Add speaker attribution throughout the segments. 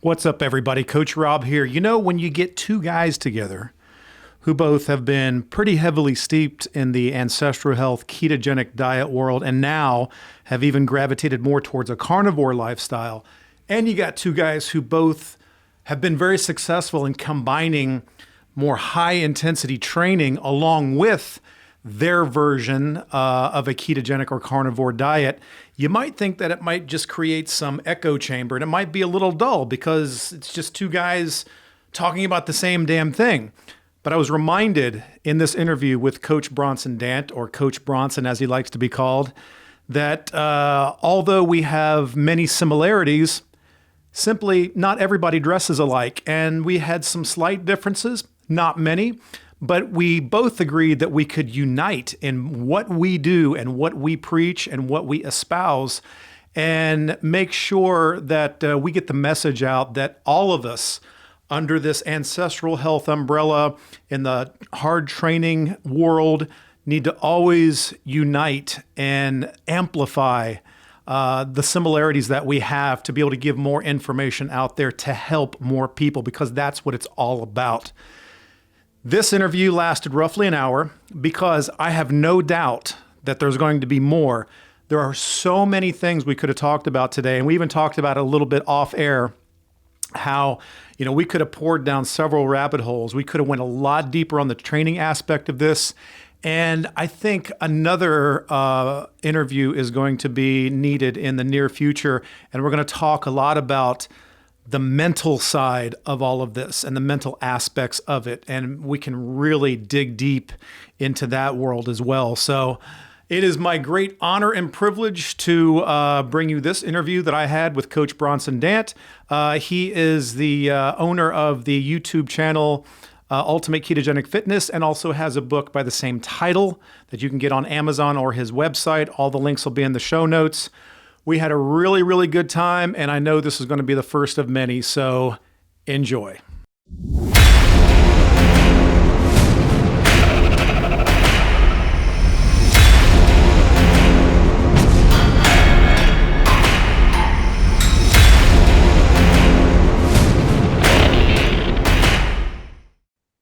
Speaker 1: What's up, everybody? Coach Rob here. You know, when you get two guys together who both have been pretty heavily steeped in the ancestral health ketogenic diet world and now have even gravitated more towards a carnivore lifestyle, and you got two guys who both have been very successful in combining more high intensity training along with their version of a ketogenic or carnivore diet, you might think that it might just create some echo chamber and it might be a little dull because it's just two guys talking about the same damn thing. But I was reminded in this interview with Coach Bronson Dant, or Coach Bronson as he likes to be called, that although we have many similarities, simply not everybody dresses alike. And we had some slight differences, not many. But we both agreed that we could unite in what we do and what we preach and what we espouse and make sure that we get the message out that all of us under this ancestral health umbrella in the hard training world need to always unite and amplify the similarities that we have to be able to give more information out there to help more people, because that's what it's all about. This interview lasted roughly an hour because I have no doubt that there's going to be more. There are so many things we could have talked about today, and we even talked about it a little bit off air, how, we could have poured down several rabbit holes. We could have went a lot deeper on the training aspect of this. And I think another interview is going to be needed in the near future. And we're going to talk a lot about the mental side of all of this and the mental aspects of it. And we can really dig deep into that world as well. So it is my great honor and privilege to bring you this interview that I had with Coach Bronson Dant. He is the owner of the YouTube channel Ultimate Ketogenic Fitness, and also has a book by the same title that you can get on Amazon or his website. All the links will be in the show notes. We had a really, really good time, and I know this is going to be the first of many, so enjoy.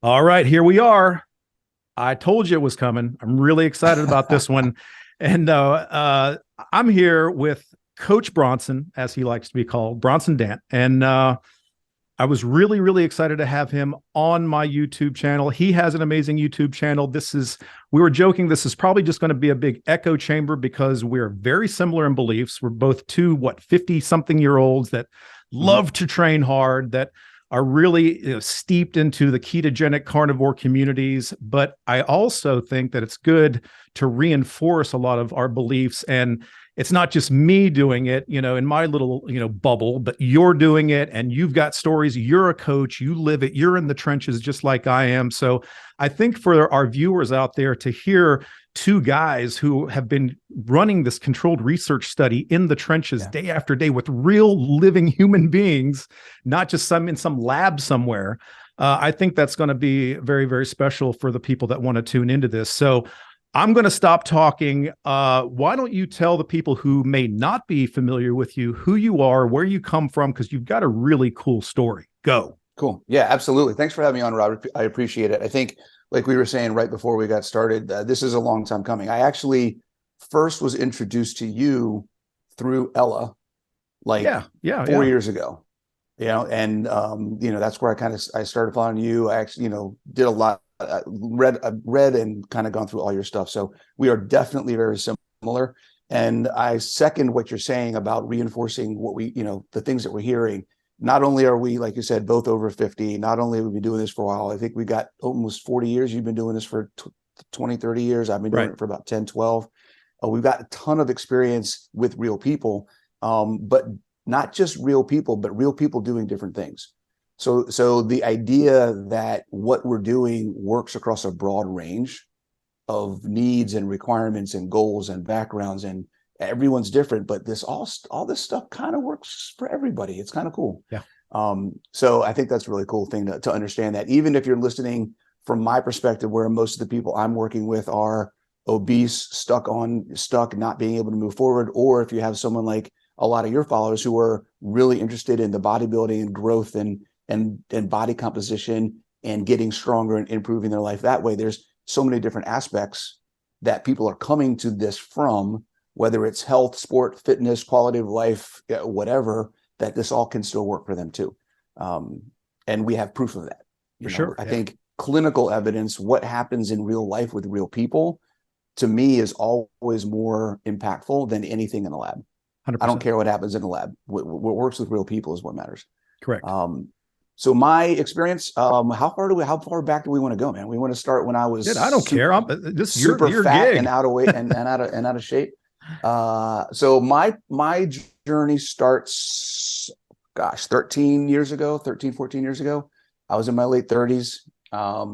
Speaker 1: All right, here we are. I told you it was coming. I'm really excited about this one. And I'm here with Coach Bronson, as he likes to be called, Bronson Dant. And I was really, really excited to have him on my YouTube channel. He has an amazing YouTube channel. We were joking, this is probably just going to be a big echo chamber because we're very similar in beliefs. We're both 50-something-year-olds that love to train hard, that are really steeped into the ketogenic carnivore communities. But I also think that it's good to reinforce a lot of our beliefs. And it's not just me doing it, in my little, bubble, but you're doing it and you've got stories. You're a coach, you live it, you're in the trenches just like I am. So I think for our viewers out there to hear two guys who have been running this controlled research study in the trenches day after day with real living human beings, not just in some lab somewhere. I think that's going to be very, very special for the people that want to tune into this. So I'm going to stop talking. Why don't you tell the people who may not be familiar with you, who you are, where you come from, because you've got a really cool story. Go.
Speaker 2: Cool. Yeah, absolutely. Thanks for having me on, Robert. I appreciate it. I think, like we were saying right before we got started, this is a long time coming. I actually first was introduced to you through Ella, 4 years ago. And that's where I started following you. I actually, did a lot, read and kind of gone through all your stuff. So we are definitely very similar. And I second what you're saying about reinforcing what we, the things that we're hearing. Not only are we, like you said, both over 50, not only have we been doing this for a while, I think we got almost 40 years. You've been doing this for 20, 30 years. I've been doing it for about 10, 12. We've got a ton of experience with real people, but not just real people, but real people doing different things. So the idea that what we're doing works across a broad range of needs and requirements and goals and backgrounds, and everyone's different, but all this stuff kind of works for everybody. It's kind of cool.
Speaker 1: Yeah.
Speaker 2: So I think that's a really cool thing to understand, that even if you're listening from my perspective, where most of the people I'm working with are obese, stuck, not being able to move forward, or if you have someone like a lot of your followers who are really interested in the bodybuilding and growth and body composition and getting stronger and improving their life that way. There's so many different aspects that people are coming to this from, whether it's health, sport, fitness, quality of life, whatever, that this all can still work for them too. And we have proof of that.
Speaker 1: For sure.
Speaker 2: I think clinical evidence, what happens in real life with real people, to me is always more impactful than anything in the lab.
Speaker 1: 100%.
Speaker 2: I don't care what happens in the lab. What works with real people is what matters.
Speaker 1: Correct.
Speaker 2: So my experience, how far back do we want to go, man? We want to start when I was
Speaker 1: I don't care. This is
Speaker 2: super
Speaker 1: your
Speaker 2: fat
Speaker 1: gig.
Speaker 2: and out of weight and out of shape. So my journey starts, 14 years ago. I was in my late 30s. I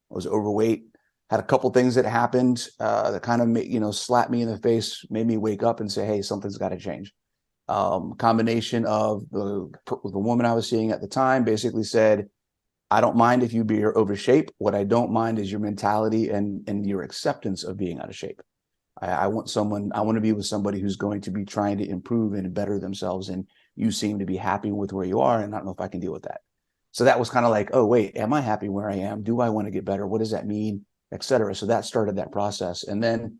Speaker 2: was overweight, had a couple things that happened that kind of slapped me in the face, made me wake up and say, hey, something's got to change. Combination of the woman I was seeing at the time basically said, I don't mind if you be over shape. What I don't mind is your mentality and your acceptance of being out of shape. I want to be with somebody who's going to be trying to improve and better themselves. And you seem to be happy with where you are. And I don't know if I can deal with that. So that was kind of like, oh, wait, am I happy where I am? Do I want to get better? What does that mean? Et cetera. So that started that process. And then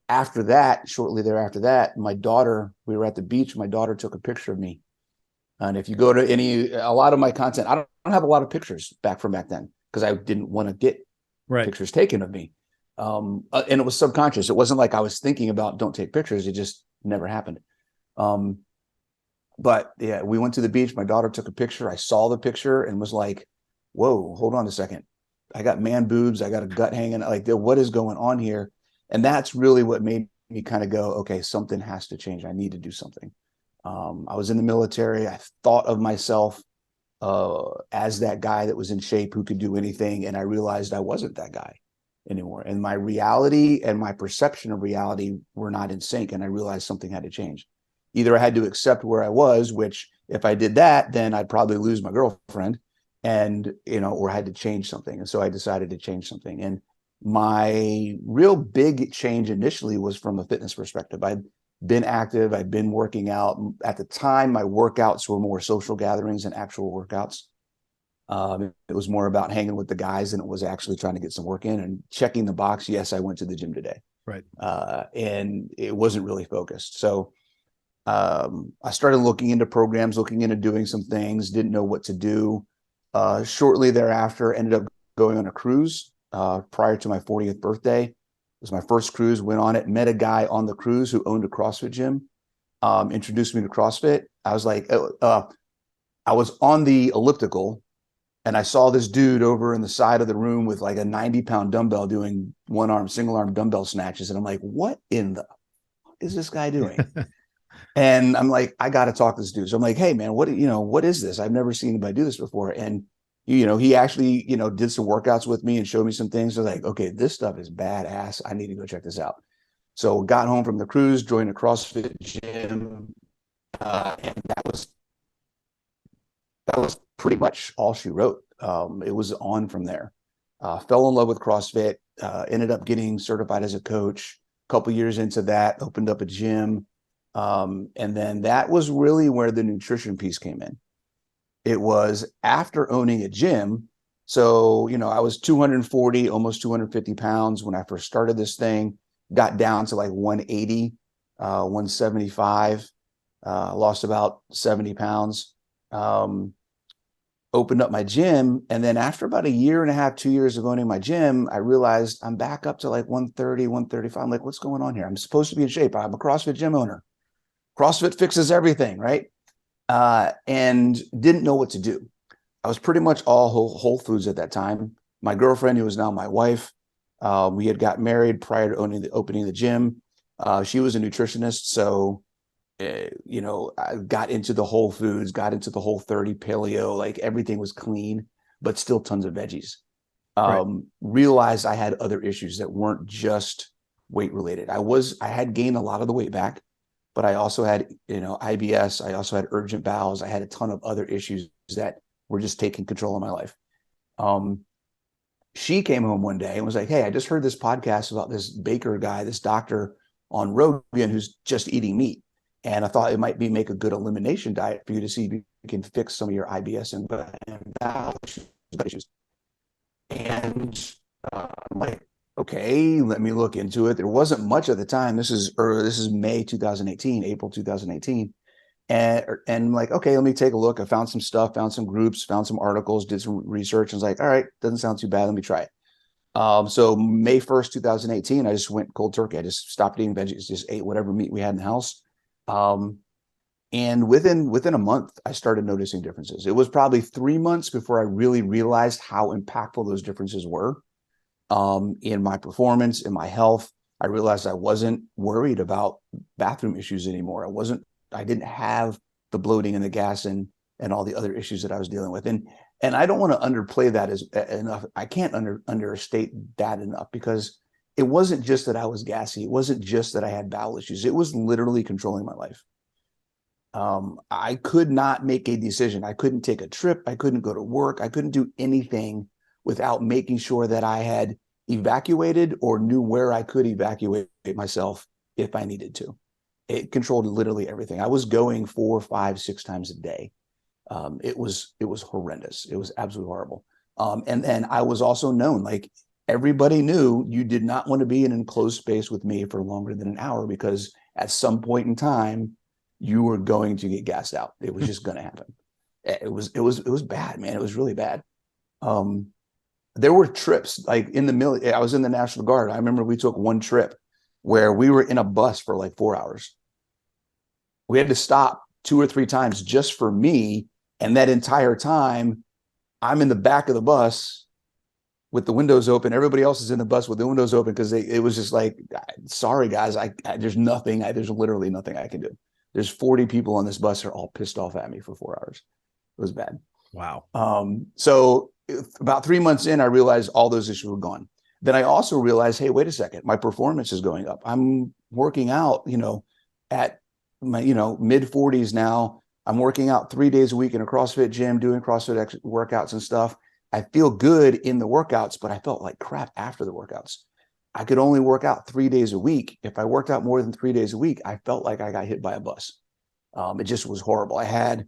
Speaker 2: after that, shortly thereafter that, we were at the beach. My daughter took a picture of me. And if you go to a lot of my content, I don't have a lot of pictures back then because I didn't want to get pictures taken of me. And it was subconscious. It wasn't like I was thinking about don't take pictures. It just never happened. But yeah, we went to the beach. My daughter took a picture. I saw the picture and was like, whoa, hold on a second. I got man boobs. I got a gut hanging. Like, what is going on here? And that's really what made me kind of go, okay, something has to change. I need to do something. I was in the military. I thought of myself as that guy that was in shape who could do anything. And I realized I wasn't that guy anymore. And my reality and my perception of reality were not in sync. And I realized something had to change. Either I had to accept where I was, which if I did that, then I'd probably lose my girlfriend or I had to change something. And so I decided to change something. And my real big change initially was from a fitness perspective. I'd been active. I'd been working out. At the time, my workouts were more social gatherings than actual workouts. It was more about hanging with the guys than it was actually trying to get some work in and checking the box. Yes, I went to the gym today.
Speaker 1: Right.
Speaker 2: And it wasn't really focused. So I started looking into programs, looking into doing some things, didn't know what to do. Shortly thereafter, ended up going on a cruise prior to my 40th birthday. It was my first cruise, went on it, met a guy on the cruise who owned a CrossFit gym, introduced me to CrossFit. I was like, I was on the elliptical and I saw this dude over in the side of the room with like a 90-pound dumbbell doing single arm dumbbell snatches. And I'm like, what in the fuck is this guy doing? And I'm like, I got to talk to this dude. So I'm like, hey man, what is this? I've never seen anybody do this before. And, he actually, did some workouts with me and showed me some things. So like, okay, this stuff is badass. I need to go check this out. So got home from the cruise, joined a CrossFit gym. And that was pretty much all she wrote. It was on from there. Fell in love with CrossFit, ended up getting certified as a coach. A couple years into that, opened up a gym. And then that was really where the nutrition piece came in. It was after owning a gym. So, I was 240, almost 250 pounds when I first started this thing, got down to like 180, 175, lost about 70 pounds, opened up my gym. And then after about a year and a half, 2 years of owning my gym, I realized I'm back up to like 130, 135. I'm like, what's going on here? I'm supposed to be in shape. I'm a CrossFit gym owner. CrossFit fixes everything, right? And didn't know what to do. I was pretty much all Whole Foods at that time. My girlfriend, who is now my wife, we had got married prior to opening the gym. She was a nutritionist, so I got into the Whole Foods, got into the Whole30 paleo, like everything was clean, but still tons of veggies. Realized I had other issues that weren't just weight related. I had gained a lot of the weight back, but I also had, IBS. I also had urgent bowels. I had a ton of other issues that were just taking control of my life. She came home one day and was like, hey, I just heard this podcast about this baker guy, this doctor on Rogan who's just eating meat. And I thought it might make a good elimination diet for you to see if you can fix some of your IBS and bowel issues. And I'm like, okay, let me look into it. There wasn't much at the time. This is May 2018, April 2018. And I'm like, okay, let me take a look. I found some stuff, found some groups, found some articles, did some research, and was like, all right, doesn't sound too bad. Let me try it. So May 1st, 2018, I just went cold turkey. I just stopped eating veggies, just ate whatever meat we had in the house. And within a month, I started noticing differences. It was probably 3 months before I really realized how impactful those differences were in my performance, in my health. I realized I wasn't worried about bathroom issues anymore. I didn't have the bloating and the gas and all the other issues that I was dealing with. And I don't want to underplay that as enough. I can't understate that enough, because it wasn't just that I was gassy. It wasn't just that I had bowel issues. It was literally controlling my life. I could not make a decision. I couldn't take a trip. I couldn't go to work. I couldn't do anything without making sure that I had evacuated or knew where I could evacuate myself if I needed to. It controlled literally everything. I was going 4, 5, 6 times a day. It was horrendous. It was absolutely horrible. And then I was also known, like, everybody knew you did not want to be in an enclosed space with me for longer than an hour, because at some point in time, you were going to get gassed out. It was just going to happen. It was bad, man. It was really bad. There were trips, like in the military. I was in the National Guard. I remember we took one trip where we were in a bus for like 4 hours. We had to stop 2 or 3 times just for me. And that entire time, I'm in the back of the bus with the windows open. Everybody else is in the bus with the windows open, because it was just like, sorry, guys, there's literally nothing I can do. There's 40 people on this bus, are all pissed off at me for 4 hours. It was bad.
Speaker 1: Wow.
Speaker 2: So about 3 months in, I realized all those issues were gone. Then I also realized, hey, wait a second, my performance is going up. I'm working out, at my, mid 40s now. I'm working out 3 days a week in a CrossFit gym, doing CrossFit workouts and stuff. I feel good in the workouts, but I felt like crap after the workouts. I could only work out 3 days a week. If I worked out more than 3 days a week, I felt like I got hit by a bus. It just was horrible. I had,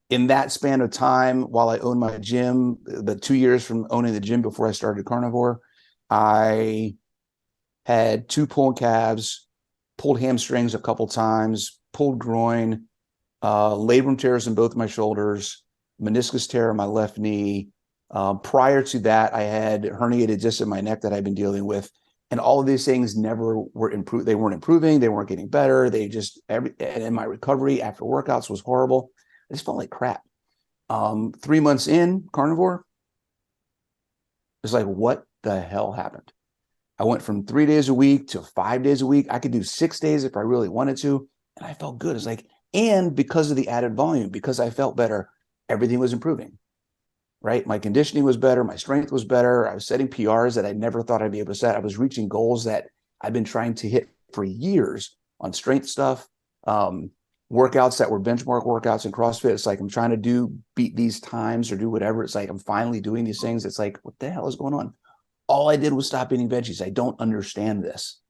Speaker 2: in that span of time, while I owned my gym, the 2 years from owning the gym before I started Carnivore, I had 2 pulled calves, pulled hamstrings a couple times, pulled groin, labrum tears in both my shoulders, meniscus tear in my left knee. Prior to that, I had herniated discs in my neck that I've been dealing with. And all of these things never were improved. They weren't improving. They weren't getting better. And my recovery after workouts was horrible. I just felt like crap. 3 months in Carnivore, it's like, what the hell happened? I went from 3 days a week to 5 days a week. I could do 6 days if I really wanted to. And I felt good. It's like, and because of the added volume, because I felt better, everything was improving, right? My conditioning was better. My strength was better. I was setting PRs that I never thought I'd be able to set. I was reaching goals that I've been trying to hit for years on strength stuff, workouts that were benchmark workouts in CrossFit. It's like, I'm trying to beat these times or do whatever. It's like, I'm finally doing these things. It's like, what the hell is going on? All I did was stop eating veggies. I don't understand this.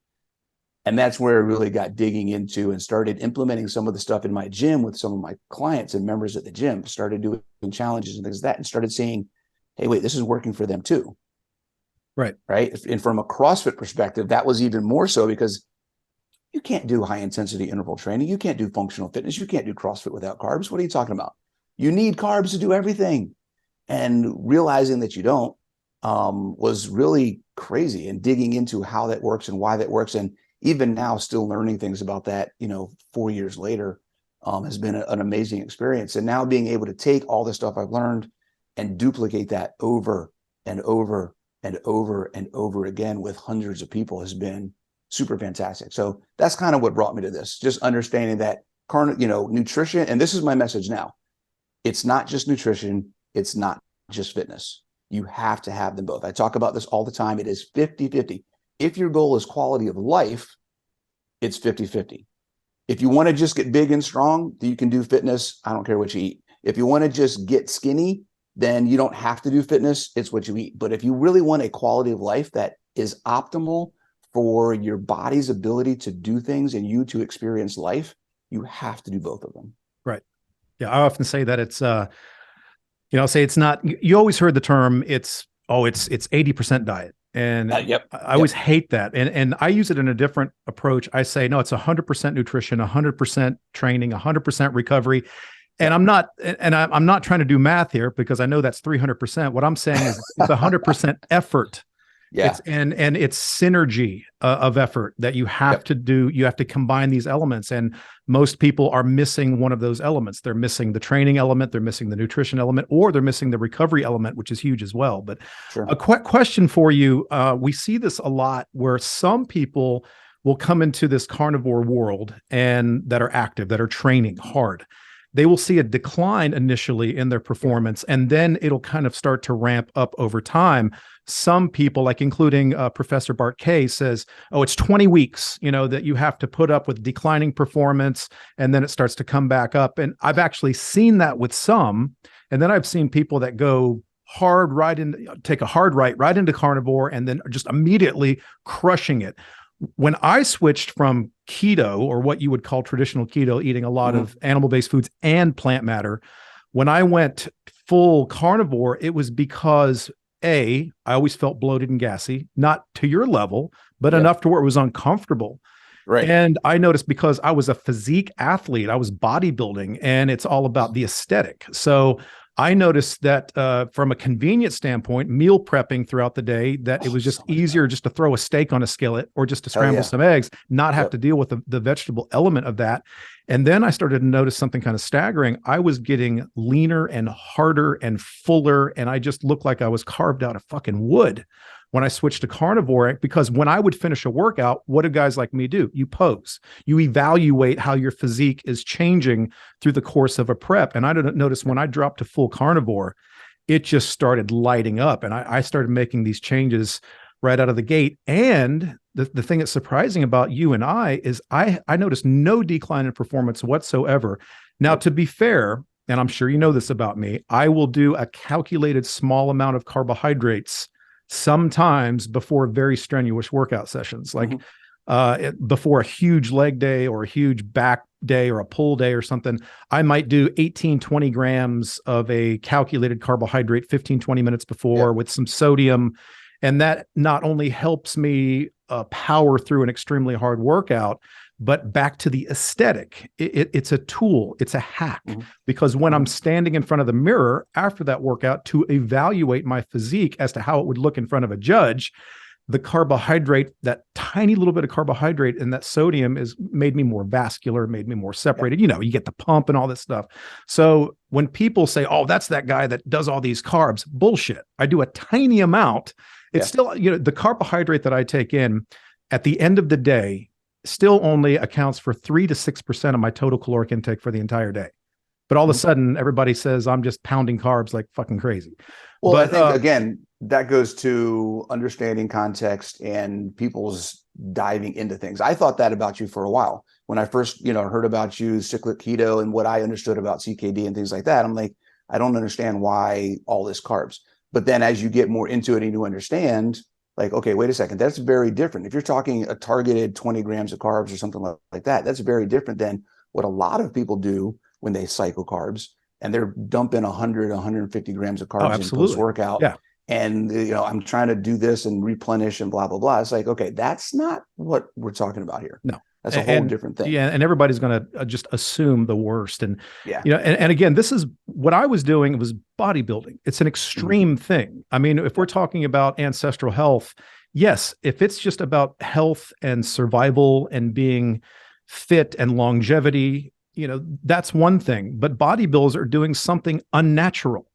Speaker 2: And that's where I really got digging into and started implementing some of the stuff in my gym with some of my clients and members at the gym, started doing challenges and things like that, and started seeing, hey, wait, this is working for them too.
Speaker 1: Right.
Speaker 2: Right. And from a CrossFit perspective, that was even more so, because you can't do high intensity interval training. You can't do functional fitness. You can't do CrossFit without carbs. What are you talking about? You need carbs to do everything. And realizing that you don't was really crazy, and digging into how that works and why that works. And even now, still learning things about that, 4 years later, has been an amazing experience. And now being able to take all the stuff I've learned and duplicate that over and over and over and over again with hundreds of people has been super fantastic. So that's kind of what brought me to this, just understanding that nutrition, and this is my message now. It's not just nutrition. It's not just fitness. You have to have them both. I talk about this all the time. It is 50-50. If your goal is quality of life, it's 50-50. If you want to just get big and strong, you can do fitness. I don't care what you eat. If you want to just get skinny, then you don't have to do fitness. It's what you eat. But if you really want a quality of life that is optimal for your body's ability to do things and you to experience life, you have to do both of them.
Speaker 1: Right. Yeah. I often say that it's, I'll say it's not, you always heard the term, it's 80% diet. And I always hate that. And I use it in a different approach. I say, no, it's 100% nutrition, 100% training, 100% recovery. And I'm not trying to do math here because I know that's 300%. What I'm saying is it's 100% effort.
Speaker 2: Yeah.
Speaker 1: It's synergy of effort that you have to do. You have to combine these elements. And most people are missing one of those elements. They're missing the training element, they're missing the nutrition element, or they're missing the recovery element, which is huge as well. But a question for you, we see this a lot where some people will come into this carnivore world and that are active, that are training hard. They will see a decline initially in their performance, and then it'll kind of start to ramp up over time. Some people, like including Professor Bart Kay, says, oh, it's 20 weeks, that you have to put up with declining performance, and then it starts to come back up. And I've actually seen that with some. And then I've seen people that go hard take a hard right into carnivore, and then just immediately crushing it. When I switched from keto, or what you would call traditional keto, eating a lot of animal-based foods and plant matter, when I went full carnivore, it was because I always felt bloated and gassy, not to your level, but enough to where it was uncomfortable. Right. And I noticed because I was a physique athlete, I was bodybuilding, and it's all about the aesthetic. So I noticed that from a convenience standpoint, meal prepping throughout the day, that it was just easier just to throw a steak on a skillet or just to scramble some eggs, not have to deal with the vegetable element of that. And then I started to notice something kind of staggering. I was getting leaner and harder and fuller, and I just looked like I was carved out of fucking wood when I switched to carnivore. Because when I would finish a workout, what do guys like me do? You pose. You evaluate how your physique is changing through the course of a prep. And I didn't notice when I dropped to full carnivore, it just started lighting up. And I started making these changes right out of the gate. And the thing that's surprising about you and I is I noticed no decline in performance whatsoever. Now, to be fair, and I'm sure you know this about me, I will do a calculated small amount of carbohydrates sometimes before very strenuous workout sessions, like before a huge leg day or a huge back day or a pull day or something. I might do 18, 20 grams of a calculated carbohydrate 15, 20 minutes before with some sodium. And that not only helps me power through an extremely hard workout, but back to the aesthetic. It's a tool, it's a hack, because when I'm standing in front of the mirror after that workout to evaluate my physique as to how it would look in front of a judge, the carbohydrate, that tiny little bit of carbohydrate and that sodium made me more vascular, made me more separated. You get the pump and all this stuff. So when people say, oh, that's that guy that does all these carbs, bullshit. I do a tiny amount. It's still, the carbohydrate that I take in at the end of the day still only accounts for 3 to 6% of my total caloric intake for the entire day. But all of a sudden, everybody says I'm just pounding carbs like fucking crazy.
Speaker 2: Well, but, I think, again, that goes to understanding context and people's diving into things. I thought that about you for a while. When I first, heard about you, cyclic keto, and what I understood about CKD and things like that, I'm like, I don't understand why all this carbs. But then as you get more into it and you understand, like, okay, wait a second, that's very different. If you're talking a targeted 20 grams of carbs or something like that, that's very different than what a lot of people do when they cycle carbs, and they're dumping 100, 150 grams of carbs in post-workout. Yeah. And, I'm trying to do this and replenish and blah, blah, blah. It's like, okay, that's not what we're talking about here.
Speaker 1: No.
Speaker 2: That's a whole different thing.
Speaker 1: Yeah. And everybody's going to just assume the worst. And, and again, this is what I was doing. It was bodybuilding. It's an extreme thing. I mean, if we're talking about ancestral health, yes, if it's just about health and survival and being fit and longevity, that's one thing. But bodybuilders are doing something unnatural,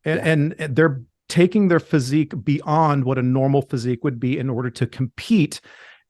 Speaker 1: and they're taking their physique beyond what a normal physique would be in order to compete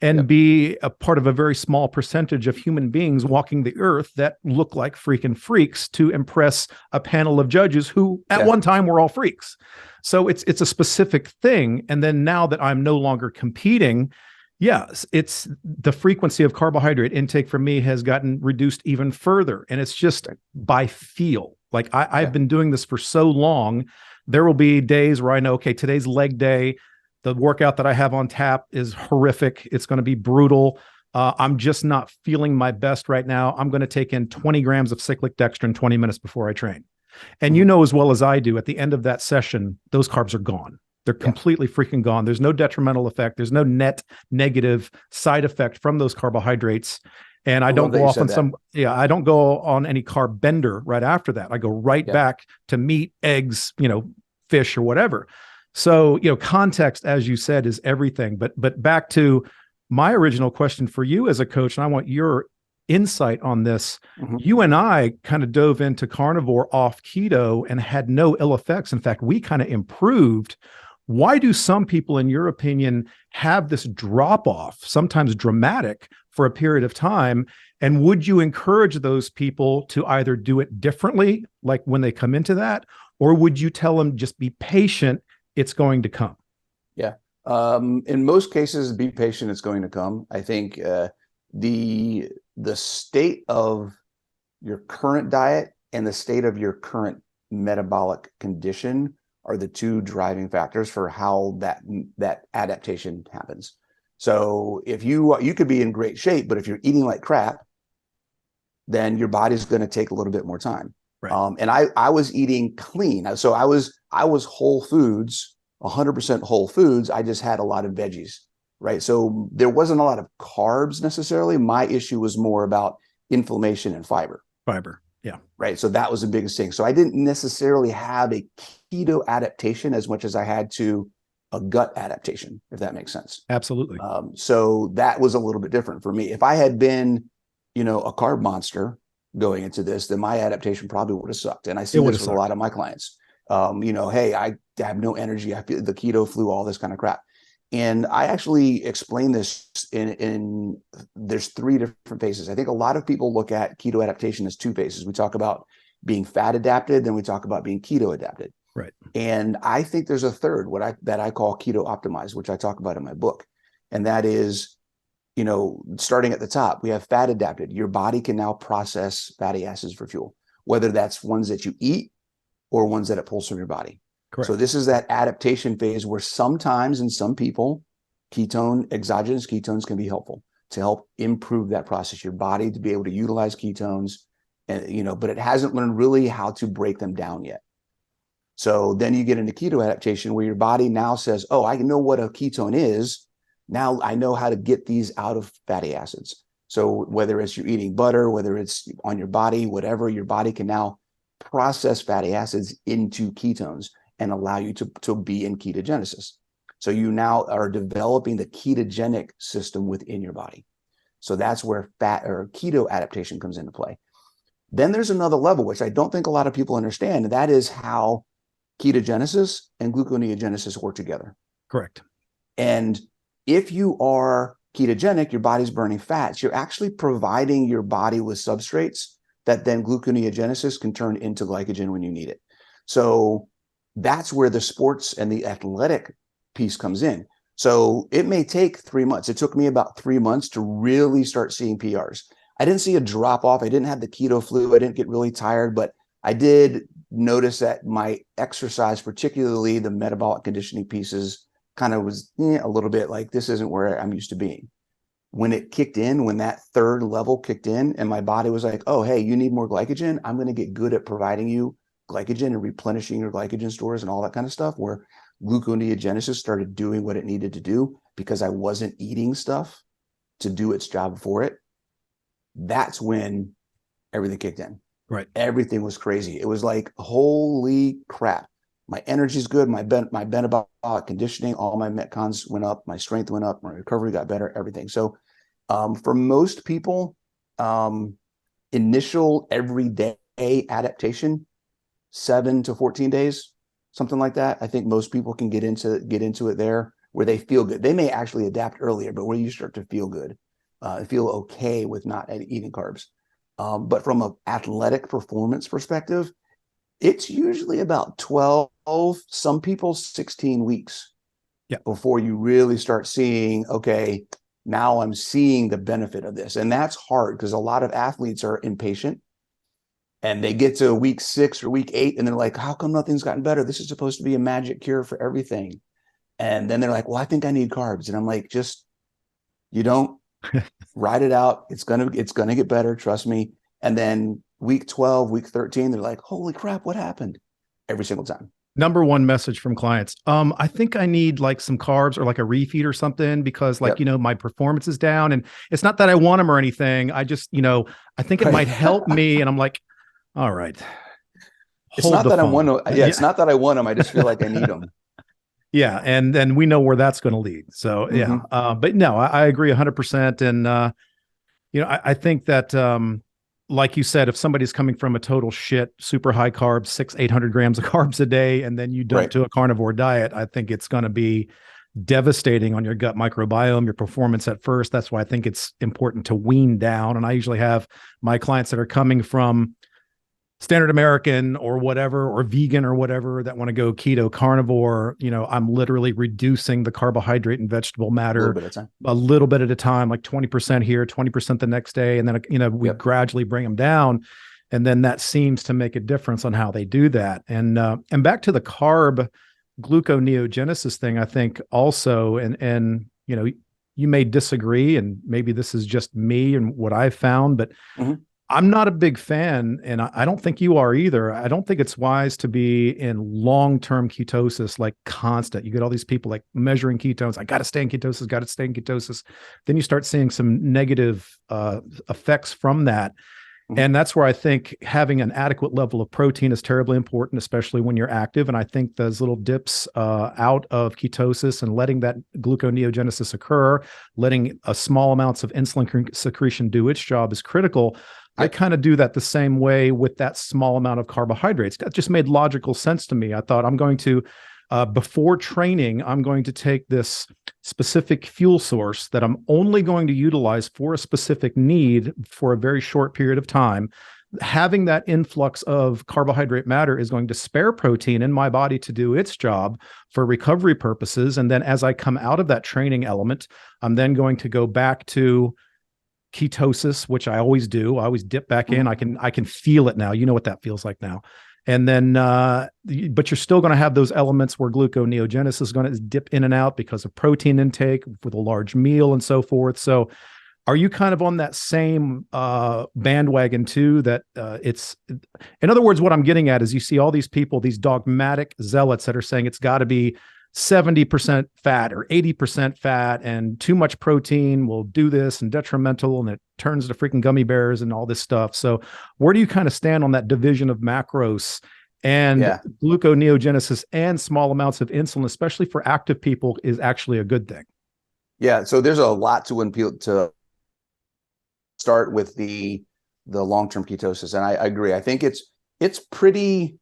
Speaker 1: and be a part of a very small percentage of human beings walking the earth that look like freaking freaks to impress a panel of judges who at one time were all freaks. So it's a specific thing. And then now that I'm no longer competing, yes, it's the frequency of carbohydrate intake for me has gotten reduced even further. And it's just by feel. Like I've been doing this for so long. There will be days where I know, okay, today's leg day. The workout that I have on tap is horrific. It's going to be brutal. I'm just not feeling my best right now. I'm going to take in 20 grams of cyclic dextrin 20 minutes before I train. And you know as well as I do, at the end of that session, those carbs are gone. They're completely freaking gone. There's no detrimental effect. There's no net negative side effect from those carbohydrates. And I don't go off on I don't go on any carb bender right after that. I go right back to meat, eggs, fish or whatever. So, context, as you said, is everything. But back to my original question for you as a coach, and I want your insight on this. You and I kind of dove into carnivore off keto and had no ill effects. In fact, we kind of improved. Why do some people, in your opinion, have this drop off, sometimes dramatic, for a period of time? And would you encourage those people to either do it differently, like when they come into that, or would you tell them just be patient, it's going to come?
Speaker 2: Yeah. In most cases, be patient, it's going to come. I think the state of your current diet and the state of your current metabolic condition are the two driving factors for how that adaptation happens. So if you could be in great shape, but if you're eating like crap, then your body's going to take a little bit more time.
Speaker 1: Right.
Speaker 2: And I was eating clean. So I was whole foods, 100% whole foods. I just had a lot of veggies, right? So there wasn't a lot of carbs necessarily. My issue was more about inflammation and fiber.
Speaker 1: Yeah.
Speaker 2: Right. So that was the biggest thing. So I didn't necessarily have a keto adaptation as much as I had to a gut adaptation, if that makes sense.
Speaker 1: Absolutely.
Speaker 2: So that was a little bit different for me. If I had been, a carb monster going into this, then my adaptation probably would have sucked. And I see this with a lot of my clients. Hey, I have no energy. I feel the keto flu, all this kind of crap. And I actually explain this in there's three different phases. I think a lot of people look at keto adaptation as two phases. We talk about being fat adapted, then we talk about being keto adapted.
Speaker 1: Right.
Speaker 2: And I think there's a third, that I call keto optimized, which I talk about in my book. And that is, starting at the top, we have fat adapted. Your body can now process fatty acids for fuel, whether that's ones that you eat or ones that it pulls from your body.
Speaker 1: Correct.
Speaker 2: So this is that adaptation phase where sometimes in some people, exogenous ketones can be helpful to help improve that process, your body to be able to utilize ketones, and but it hasn't learned really how to break them down yet. So then you get into keto adaptation where your body now says, oh, I know what a ketone is. Now I know how to get these out of fatty acids. So whether it's you're eating butter, whether it's on your body, whatever, your body can now process fatty acids into ketones and allow you to be in ketogenesis. So you now are developing the ketogenic system within your body. So that's where fat or keto adaptation comes into play. Then there's another level, which I don't think a lot of people understand, and that is how ketogenesis and gluconeogenesis work together.
Speaker 1: Correct.
Speaker 2: And if you are ketogenic, your body's burning fats, you're actually providing your body with substrates that then gluconeogenesis can turn into glycogen when you need it. So that's where the sports and the athletic piece comes in. So it may take 3 months. It took me about 3 months to really start seeing PRs. I didn't see a drop off. I didn't have the keto flu. I didn't get really tired, but I did notice that my exercise, particularly the metabolic conditioning pieces, kind of was a little bit like, this isn't where I'm used to being. When it kicked in, when that third level kicked in and my body was like, oh, hey, you need more glycogen. I'm going to get good at providing you glycogen and replenishing your glycogen stores and all that kind of stuff, where gluconeogenesis started doing what it needed to do because I wasn't eating stuff to do its job for it. That's when everything kicked in.
Speaker 1: Right.
Speaker 2: Everything was crazy. It was like, holy crap. My energy's good. My metabolic conditioning, all my metcons went up. My strength went up. My recovery got better, everything. So for most people, initial everyday adaptation, 7 to 14 days, something like that. I think most people can get into it there where they feel good. They may actually adapt earlier, but where you start to feel good, feel okay with not eating carbs. But from an athletic performance perspective, it's usually about 12, some people 16 weeks before you really start seeing, okay, now I'm seeing the benefit of this. And that's hard because a lot of athletes are impatient and they get to week 6 or week 8 and they're like, how come nothing's gotten better? This is supposed to be a magic cure for everything. And then they're like, well, I think I need carbs. And I'm like, you don't Ride it out. It's gonna get better. Trust me. And then week 12, week 13, they're like, holy crap, what happened? Every single time.
Speaker 1: Number one message from clients. I think I need like some carbs or like a refeed or something because like,
Speaker 2: Yep.
Speaker 1: my performance is down, and it's not that I want them or anything. I just, I think it
Speaker 2: Right.
Speaker 1: might help me. And I'm like, all right,
Speaker 2: It's
Speaker 1: hold
Speaker 2: not
Speaker 1: the
Speaker 2: that I
Speaker 1: phone.
Speaker 2: want to, yeah, it's
Speaker 1: Yeah.
Speaker 2: not that I want them. I just feel like I need them.
Speaker 1: Yeah. And then we know where that's going to lead. So yeah.
Speaker 2: Hmm.
Speaker 1: But no, I agree 100%. And, I think that, like you said, if somebody's coming from a total shit, super high carbs, 800 grams of carbs a day, and then you dump
Speaker 2: Right.
Speaker 1: to a carnivore diet, I think it's going to be devastating on your gut microbiome, your performance at first. That's why I think it's important to wean down. And I usually have my clients that are coming from standard American or whatever, or vegan or whatever, that want to go keto, carnivore. I'm literally reducing the carbohydrate and vegetable
Speaker 2: A little
Speaker 1: matter
Speaker 2: bit of time.
Speaker 1: a little bit at a time, like 20% here, 20% the next day. And then, we
Speaker 2: Yep.
Speaker 1: gradually bring them down. And then that seems to make a difference on how they do that. And back to the carb gluconeogenesis thing, I think also, and, you may disagree, and maybe this is just me and what I've found, but
Speaker 2: Hmm.
Speaker 1: I'm not a big fan, and I don't think you are either. I don't think it's wise to be in long-term ketosis, like constant. You get all these people like measuring ketones. I got to stay in ketosis, got to stay in ketosis. Then you start seeing some negative effects from that.
Speaker 2: Hmm.
Speaker 1: And that's where I think having an adequate level of protein is terribly important, especially when you're active. And I think those little dips out of ketosis and letting that gluconeogenesis occur, letting a small amounts of insulin secretion do its job is critical. I
Speaker 2: Yep.
Speaker 1: kind of do that the same way with that small amount of carbohydrates. That just made logical sense to me. I thought I'm going to, before training, I'm going to take this specific fuel source that I'm only going to utilize for a specific need for a very short period of time. Having that influx of carbohydrate matter is going to spare protein in my body to do its job for recovery purposes. And then as I come out of that training element, I'm then going to go back to ketosis, which I always do. I always dip back in.
Speaker 2: Hmm.
Speaker 1: I can feel it now. You know what that feels like now. And then, but you're still going to have those elements where gluconeogenesis is going to dip in and out because of protein intake with a large meal and so forth. So, are you kind of on that same bandwagon too? That it's, in other words, what I'm getting at is you see all these people, these dogmatic zealots that are saying it's got to be 70% fat or 80% fat, and too much protein will do this and detrimental, and it turns to freaking gummy bears and all this stuff. So where do you kind of stand on that division of macros and
Speaker 2: Yeah.
Speaker 1: gluconeogenesis, and small amounts of insulin, especially for active people, is actually a good thing?
Speaker 2: Yeah. So there's a lot to start with the long-term ketosis. And I agree. I think it's pretty,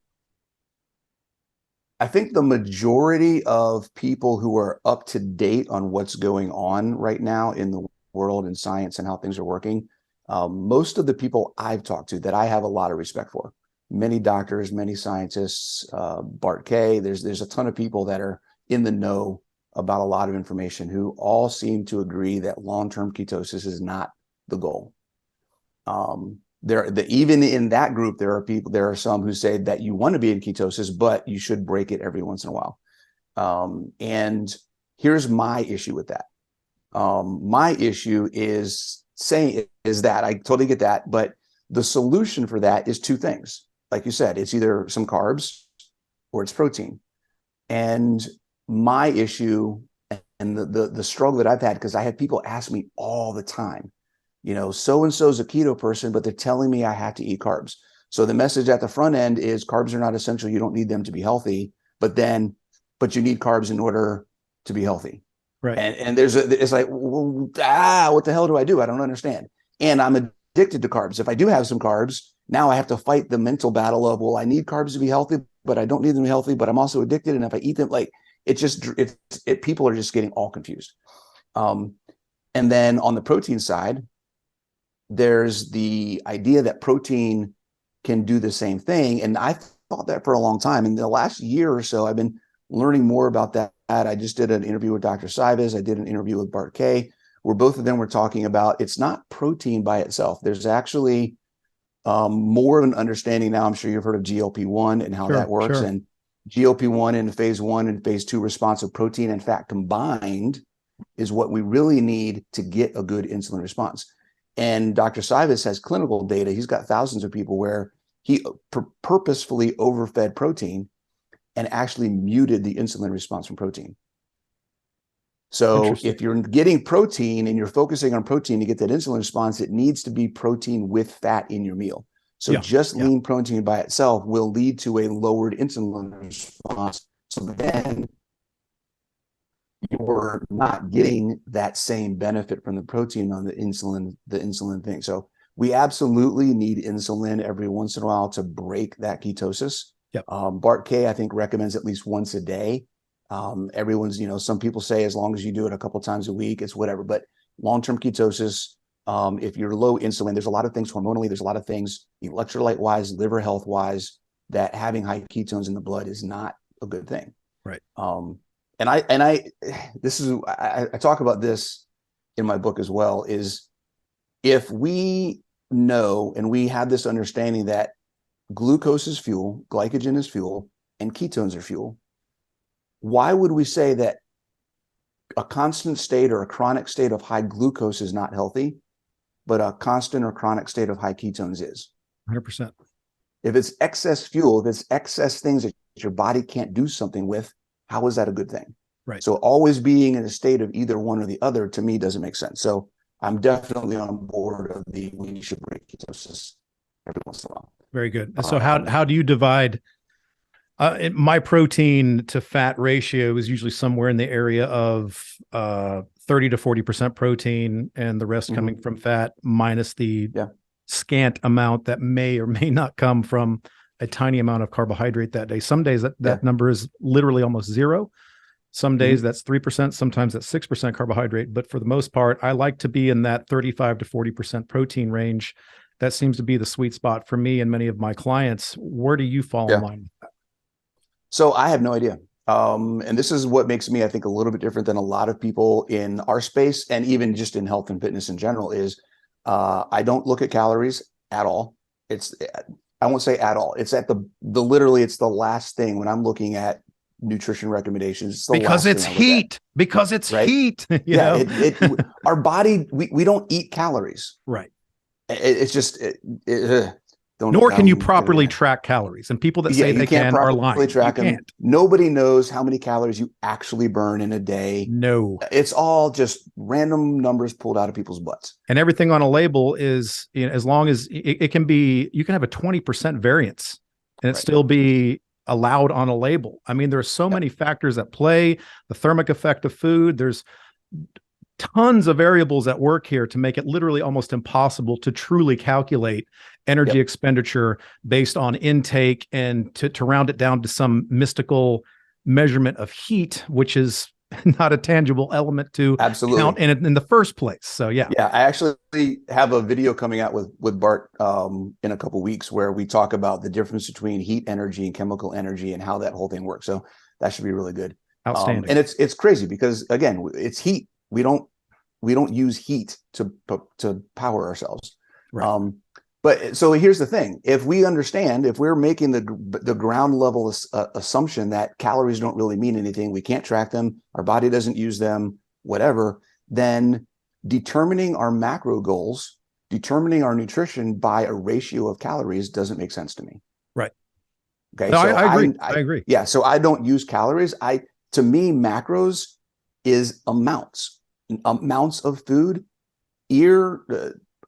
Speaker 2: I think the majority of people who are up to date on what's going on right now in the world and science and how things are working, most of the people I've talked to that I have a lot of respect for, many doctors, many scientists, Bart K, there's a ton of people that are in the know about a lot of information who all seem to agree that long-term ketosis is not the goal. Even in that group, there are some who say that you want to be in ketosis, but you should break it every once in a while. And here's my issue with that. My issue is that I totally get that, but the solution for that is two things. Like you said, it's either some carbs or it's protein. And my issue and the struggle that I've had, because I have people ask me all the time, so and so is a keto person, but they're telling me I have to eat carbs. So the message at the front end is carbs are not essential. You don't need them to be healthy, but you need carbs in order to be healthy.
Speaker 1: Right.
Speaker 2: And it's like, what the hell do I do? I don't understand. And I'm addicted to carbs. If I do have some carbs, now I have to fight the mental battle of, well, I need carbs to be healthy, but I don't need them to be healthy, but I'm also addicted. And if I eat them, like, people are just getting all confused. And then on the protein side, there's the idea that protein can do the same thing. And I thought that for a long time. In the last year or so, I've been learning more about that. I just did an interview with Dr. Sivas. I did an interview with Bart K, where both of them were talking about it's not protein by itself. There's actually more of an understanding now. I'm sure you've heard of GLP-1 and how that
Speaker 1: Sure.
Speaker 2: works.
Speaker 1: Sure.
Speaker 2: And GLP-1 in phase 1 and phase 2 response of protein and fat combined is what we really need to get a good insulin response. And Dr. Sivas has clinical data. He's got thousands of people where he purposefully overfed protein and actually muted the insulin response from protein. So if you're getting protein and you're focusing on protein to get that insulin response, it needs to be protein with fat in your meal. So just lean protein by itself will lead to a lowered insulin response. So then you're not getting that same benefit from the protein on the insulin thing. So we absolutely need insulin every once in a while to break that ketosis. Bart K, I think, recommends at least once a day. Everyone's, some people say as long as you do it a couple times a week, it's whatever. But long-term ketosis, if you're low insulin, there's a lot of things hormonally, there's a lot of things electrolyte-wise, liver health-wise, that having high ketones in the blood is not a good thing.
Speaker 1: Right.
Speaker 2: And I talk about this in my book as well, is if we know and we have this understanding that glucose is fuel, glycogen is fuel, and ketones are fuel, why would we say that a constant state or a chronic state of high glucose is not healthy, but a constant or chronic state of high ketones is?
Speaker 1: 100%.
Speaker 2: If it's excess fuel, if it's excess things that your body can't do something with, how is that a good thing?
Speaker 1: Right.
Speaker 2: So always being in a state of either one or the other, to me, doesn't make sense. So I'm definitely on board of we should break ketosis every once in a while.
Speaker 1: Very good. So how do you divide? My protein to fat ratio is usually somewhere in the area of 30 to 40% protein, and the rest coming from fat, minus the scant amount that may or may not come from a tiny amount of carbohydrate that day. Some days that number is literally almost zero. Some days that's 3%, sometimes that's 6% carbohydrate. But for the most part, I like to be in that 35 to 40% protein range. That seems to be the sweet spot for me and many of my clients. Where do you fall in line with that?
Speaker 2: So I have no idea. And this is what makes me, I think, a little bit different than a lot of people in our space, and even just in health and fitness in general, is I don't look at calories at all. I won't say at all. It's at the literally, it's the last thing when I'm looking at nutrition recommendations.
Speaker 1: Because it's heat. Because it's heat.
Speaker 2: Our body, we don't eat calories.
Speaker 1: Right.
Speaker 2: It's just
Speaker 1: nor can you properly track calories. And people that say they can are lying.
Speaker 2: Track them. Nobody knows how many calories you actually burn in a day.
Speaker 1: No.
Speaker 2: It's all just random numbers pulled out of people's butts.
Speaker 1: And everything on a label is, as long as it can be, you can have a 20% variance and it still be allowed on a label. I mean, there are so many factors at play, the thermic effect of food. There's tons of variables at work here to make it literally almost impossible to truly calculate energy expenditure based on intake, and to round it down to some mystical measurement of heat, which is not a tangible element to count in the first place. So I
Speaker 2: actually have a video coming out with Bart in a couple of weeks where we talk about the difference between heat energy and chemical energy and how that whole thing works. So that should be really good.
Speaker 1: Outstanding.
Speaker 2: And it's crazy because, again, it's heat. We don't use heat to power ourselves.
Speaker 1: Right.
Speaker 2: But so here's the thing: if we're making the ground level assumption that calories don't really mean anything, we can't track them, our body doesn't use them, whatever, then determining our macro goals, determining our nutrition by a ratio of calories doesn't make sense to me.
Speaker 1: Right.
Speaker 2: Okay.
Speaker 1: No,
Speaker 2: so
Speaker 1: I agree. I agree.
Speaker 2: Yeah. So I don't use calories. To me, macros is amounts of food,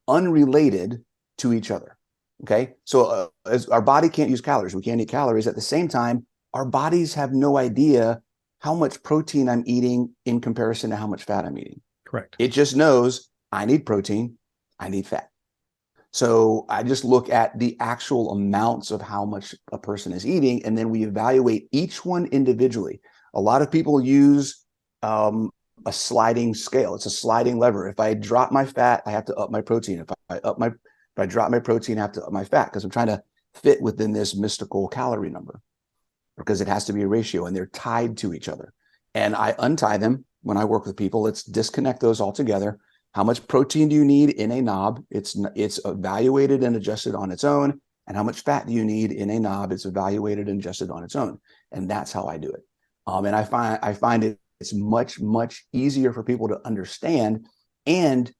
Speaker 2: unrelated to each other. Okay. So as our body can't use calories, we can't eat calories. At the same time, our bodies have no idea how much protein I'm eating in comparison to how much fat I'm eating.
Speaker 1: Correct.
Speaker 2: It just knows I need protein, I need fat. So I just look at the actual amounts of how much a person is eating, and then we evaluate each one individually. A lot of people use a sliding scale. It's a sliding lever. If I drop my fat, I have to up my protein. If I drop my protein, I have to up my fat, because I'm trying to fit within this mystical calorie number, because it has to be a ratio and they're tied to each other. And I untie them when I work with people. Let's disconnect those all together. How much protein do you need in a knob? It's evaluated and adjusted on its own. And how much fat do you need in a knob? It's evaluated and adjusted on its own. And that's how I do it. And I find it's much, much easier for people to understand and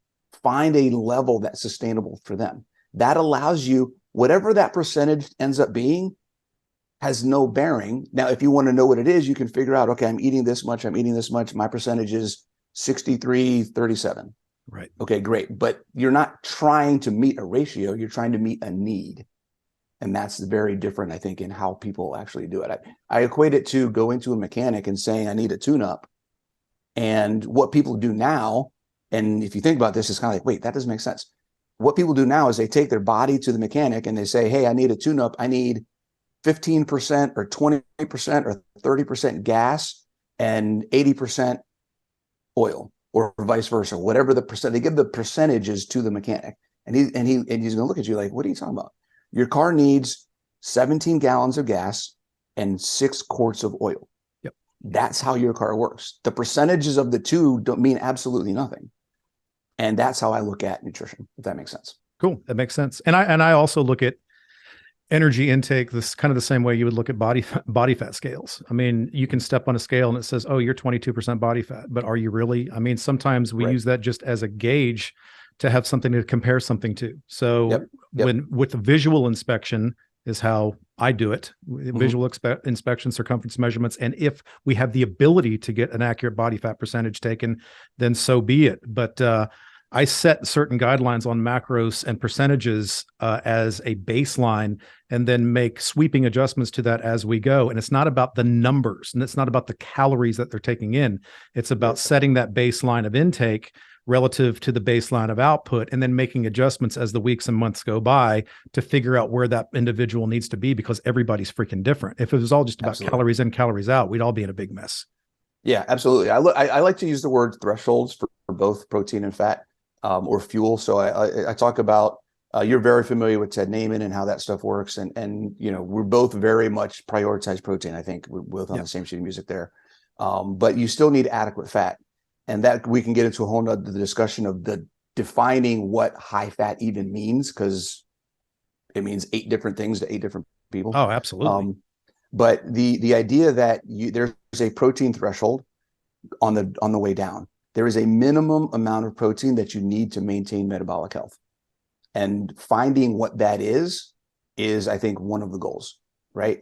Speaker 2: find a level that's sustainable for them. That allows you, whatever that percentage ends up being, has no bearing. Now, if you want to know what it is, you can figure out, okay, I'm eating this much, my percentage is 63-37.
Speaker 1: Right.
Speaker 2: Okay, great. But you're not trying to meet a ratio, you're trying to meet a need. And that's very different, I think, in how people actually do it. I equate it to going to a mechanic and saying, I need a tune-up. And what people do now, and if you think about this, it's kind of like, wait, that doesn't make sense. What people do now is they take their body to the mechanic and they say, hey, I need a tune-up. I need 15% or 20% or 30% gas and 80% oil, or vice versa, whatever the percent. They give the percentages to the mechanic, and he's going to look at you like, what are you talking about? Your car needs 17 gallons of gas and 6 quarts of oil.
Speaker 1: Yep.
Speaker 2: That's how your car works. The percentages of the two don't mean absolutely nothing. And that's how I look at nutrition, if that makes sense.
Speaker 1: Cool. That makes sense. And I also look at energy intake this kind of the same way you would look at body fat scales. I mean, you can step on a scale and it says, oh, you're 22% body fat, but are you really? I mean, sometimes we use that just as a gauge to have something to compare something to. So when with the visual inspection is how I do it, visual inspection, circumference measurements. And if we have the ability to get an accurate body fat percentage taken, then so be it. But I set certain guidelines on macros and percentages as a baseline, and then make sweeping adjustments to that as we go. And it's not about the numbers, and it's not about the calories that they're taking in. It's about setting that baseline of intake relative to the baseline of output, and then making adjustments as the weeks and months go by to figure out where that individual needs to be, because everybody's freaking different. If it was all just about calories in, calories out, we'd all be in a big mess.
Speaker 2: Yeah, absolutely. I like to use the word thresholds for both protein and fat. Or fuel. So I talk about, you're very familiar with Ted Naiman and how that stuff works. And you know, we're both very much prioritize protein. I think we're both on the same sheet of music there. But you still need adequate fat. And that we can get into a whole nother discussion of the defining what high fat even means, because it means 8 different things to 8 different people.
Speaker 1: Oh, absolutely.
Speaker 2: But the idea that there's a protein threshold on the way down. There is a minimum amount of protein that you need to maintain metabolic health. And finding what that is, I think, one of the goals, right?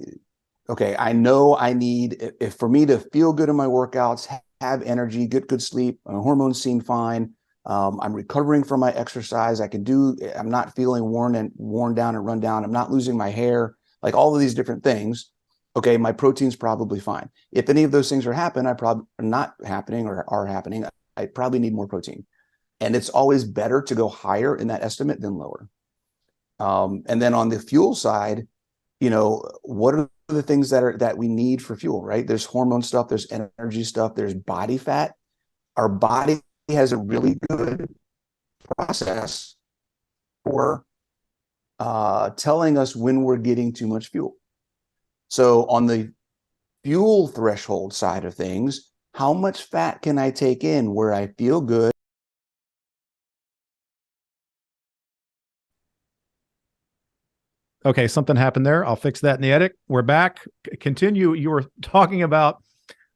Speaker 2: Okay, I know I need, if for me to feel good in my workouts, have energy, get good sleep, my hormones seem fine, I'm recovering from my exercise, I'm not feeling worn down and run down, I'm not losing my hair, like all of these different things. Okay, my protein's probably fine. If any of those things are not happening or are happening, I probably need more protein. And it's always better to go higher in that estimate than lower. And then on the fuel side, you know, what are the things that we need for fuel, right? There's hormone stuff, there's energy stuff, there's body fat. Our body has a really good process for telling us when we're getting too much fuel. So on the fuel threshold side of things, how much fat can I take in where I feel good?
Speaker 1: Okay, something happened there. I'll fix that in the edit. We're back. Continue. You were talking about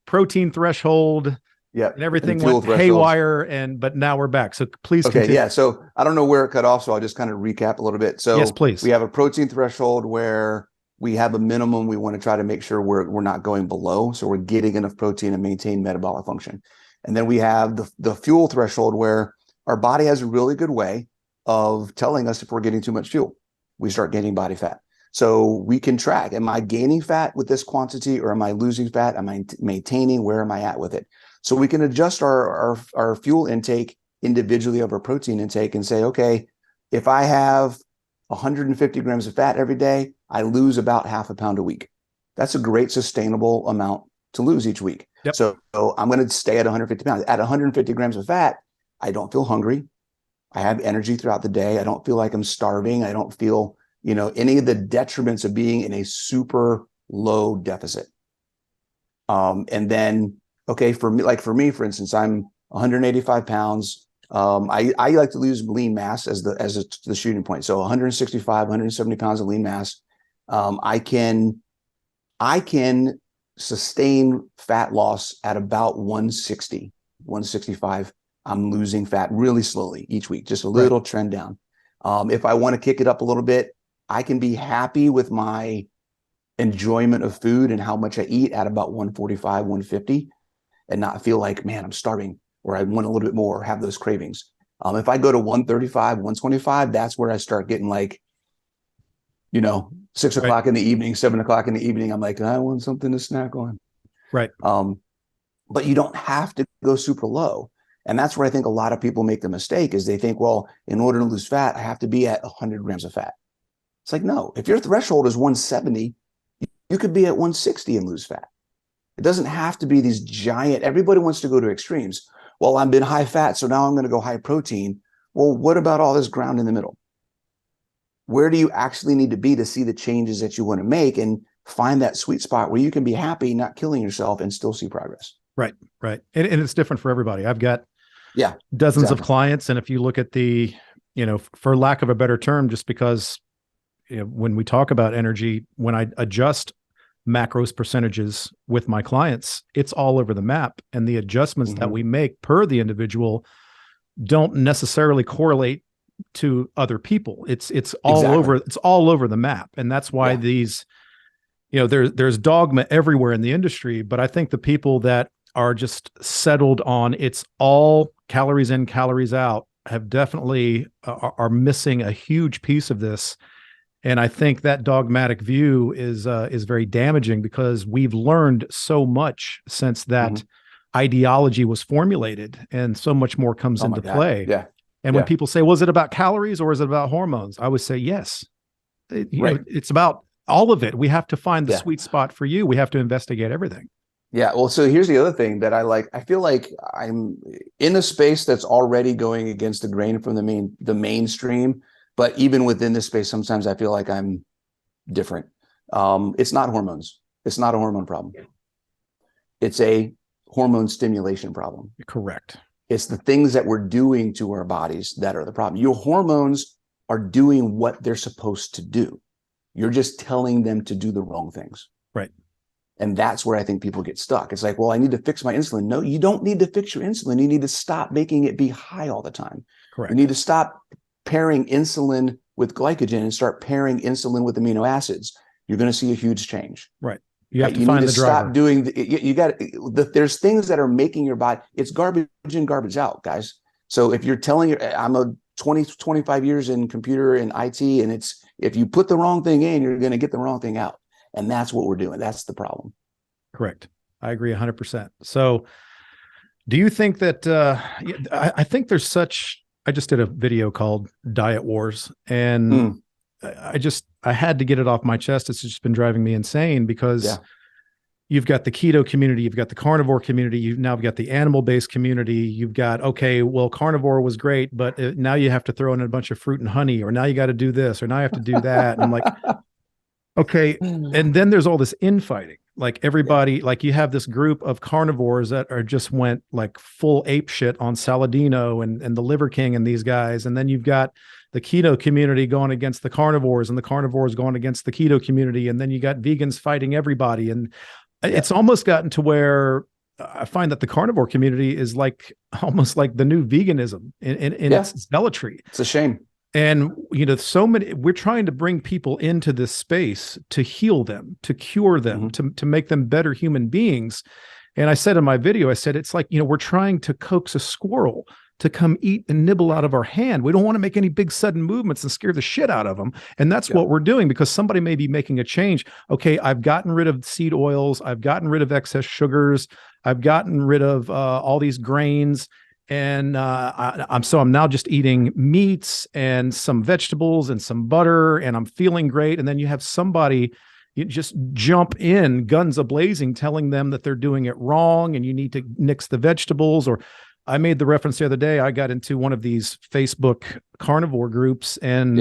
Speaker 1: protein threshold, and everything went haywire, but now we're back. So please continue.
Speaker 2: Yeah. So I don't know where it cut off, so I'll just kind of recap a little bit. So
Speaker 1: yes, please.
Speaker 2: We have a protein threshold where we have a minimum we want to try to make sure we're not going below, so we're getting enough protein to maintain metabolic function. And then we have the fuel threshold where our body has a really good way of telling us if we're getting too much fuel. We start gaining body fat. So we can track, am I gaining fat with this quantity, or am I losing fat? Am I maintaining? Where am I at with it? So we can adjust our fuel intake individually of our protein intake and say, okay, if I have 150 grams of fat every day, I lose about half a pound a week. That's a great sustainable amount to lose each week.
Speaker 1: Yep.
Speaker 2: So I'm going to stay at 150 pounds. At 150 grams of fat, I don't feel hungry. I have energy throughout the day. I don't feel like I'm starving. I don't feel, any of the detriments of being in a super low deficit. And then, okay, for me, for instance, I'm 185 pounds. I like to lose lean mass as the shooting point. So 165, 170 pounds of lean mass. I can sustain fat loss at about 160, 165. I'm losing fat really slowly each week, just a little trend down. If I want to kick it up a little bit, I can be happy with my enjoyment of food and how much I eat at about 145, 150, and not feel like, man, I'm starving, or I want a little bit more, or have those cravings. If I go to 135, 125, that's where I start getting like, 6 o'clock in the evening, 7 o'clock in the evening. I'm like, I want something to snack on.
Speaker 1: Right.
Speaker 2: But you don't have to go super low. And that's where I think a lot of people make the mistake is they think, well, in order to lose fat, I have to be at 100 grams of fat. It's like, no, if your threshold is 170, you could be at 160 and lose fat. It doesn't have to be these giant, everybody wants to go to extremes. Well, I've been high fat, so now I'm going to go high protein. Well, what about all this ground in the middle? Where do you actually need to be to see the changes that you want to make and find that sweet spot where you can be happy, not killing yourself, and still see progress?
Speaker 1: Right. And it's different for everybody. I've got
Speaker 2: Yeah,
Speaker 1: dozens of clients. And if you look at the, for lack of a better term, just because when we talk about energy, when I adjust macros percentages with my clients, it's all over the map. And the adjustments that we make per the individual don't necessarily correlate to other people. It's all over. It's all over the map. And that's why these, there's dogma everywhere in the industry. But I think the people that are just settled on it's all calories in, calories out have definitely are missing a huge piece of this. And I think that dogmatic view is very damaging because we've learned so much since that ideology was formulated, and so much more comes into play.
Speaker 2: Yeah.
Speaker 1: And when people say, well, is it about calories or is it about hormones? I would say, yes, it's about all of it. We have to find the sweet spot for you. We have to investigate everything.
Speaker 2: Yeah. Well, so here's the other thing that I like. I feel like I'm in a space that's already going against the grain from the mainstream. But even within this space, sometimes I feel like I'm different. It's not hormones. It's not a hormone problem. It's a hormone stimulation problem.
Speaker 1: Correct.
Speaker 2: It's the things that we're doing to our bodies that are the problem. Your hormones are doing what they're supposed to do. You're just telling them to do the wrong things.
Speaker 1: Right.
Speaker 2: And that's where I think people get stuck. It's like, well, I need to fix my insulin. No, you don't need to fix your insulin. You need to stop making it be high all the time.
Speaker 1: Correct.
Speaker 2: You need to stop pairing insulin with glycogen and start pairing insulin with amino acids. You're going to see a huge change.
Speaker 1: Right. You have to find the driver.
Speaker 2: Stop doing there's things that are making your body, it's garbage in, garbage out, guys. So if you're telling I'm a 25 years in computer and IT, and if you put the wrong thing in, you're going to get the wrong thing out. And that's what we're doing. That's the problem.
Speaker 1: Correct. I agree 100%. So do you think that, I think there's I just did a video called Diet Wars, and I had to get it off my chest. It's just been driving me insane because you've got the keto community, you've got the carnivore community, you've now got the animal-based community, you've got, okay, well, carnivore was great, but now you have to throw in a bunch of fruit and honey, or now you got to do this, or now you have to do that. And I'm like, okay. And then there's all this infighting. Like everybody, like you have this group of carnivores that just went like full ape shit on Saladino and the Liver King and these guys. And then you've got the keto community going against the carnivores, and the carnivores going against the keto community. And then you got vegans fighting everybody. And it's almost gotten to where I find that the carnivore community is like almost like the new veganism in its zealotry.
Speaker 2: It's a shame.
Speaker 1: And, we're trying to bring people into this space to heal them, to cure them, to make them better human beings. And I said in my video, I said, it's like, we're trying to coax a squirrel to come eat and nibble out of our hand. We don't want to make any big sudden movements and scare the shit out of them. And that's what we're doing, because somebody may be making a change. Okay, I've gotten rid of seed oils. I've gotten rid of excess sugars. I've gotten rid of all these grains. And I'm now just eating meats and some vegetables and some butter, and I'm feeling great. And then you have somebody, you just jump in guns a-blazing, telling them that they're doing it wrong and you need to nix the vegetables. Or I made the reference the other day, I got into one of these Facebook carnivore groups, and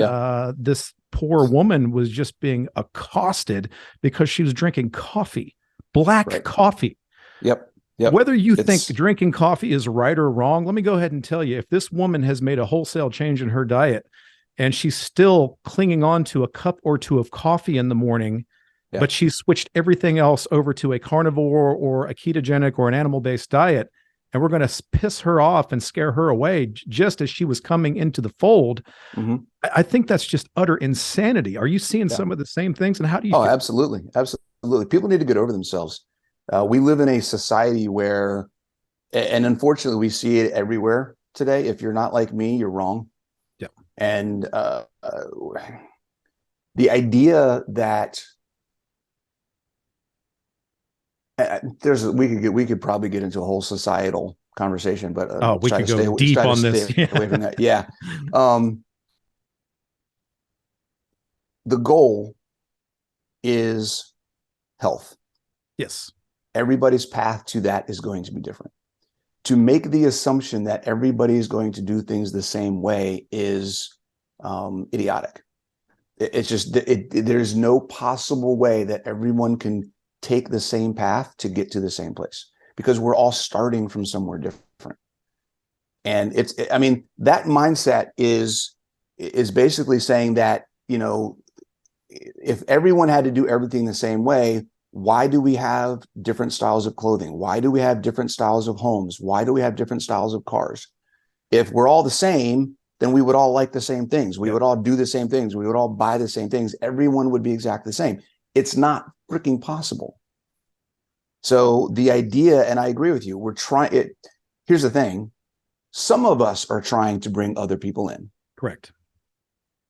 Speaker 1: this poor woman was just being accosted because she was drinking coffee, black coffee.
Speaker 2: Yep.
Speaker 1: Whether you think drinking coffee is right or wrong, let me go ahead and tell you, if this woman has made a wholesale change in her diet and she's still clinging on to a cup or two of coffee in the morning,
Speaker 2: Yeah.
Speaker 1: but she switched everything else over to a carnivore or a ketogenic or an animal-based diet. And we're going to piss her off and scare her away just as she was coming into the fold.
Speaker 2: Mm-hmm.
Speaker 1: I think that's just utter insanity. Are you seeing some of the same things? And how do you feel?
Speaker 2: Absolutely. Absolutely. People need to get over themselves. We live in a society where, and unfortunately, we see it everywhere today. If you're not like me, you're wrong.
Speaker 1: Yeah.
Speaker 2: And the idea that we could probably get into a whole societal conversation, but
Speaker 1: We could go deep on this.
Speaker 2: Away from that. Yeah. The goal is health.
Speaker 1: Yes.
Speaker 2: Everybody's path to that is going to be different. To make the assumption that everybody is going to do things the same way is idiotic. It's just there's no possible way that everyone can take the same path to get to the same place, because we're all starting from somewhere different. And that mindset is basically saying that, if everyone had to do everything the same way, why do we have different styles of clothing? Why do we have different styles of homes? Why do we have different styles of cars? If we're all the same, then we would all like the same things. We would all do the same things. We would all buy the same things. Everyone would be exactly the same. It's not freaking possible. So the idea, and I agree with you, here's the thing. Some of us are trying to bring other people in.
Speaker 1: Correct.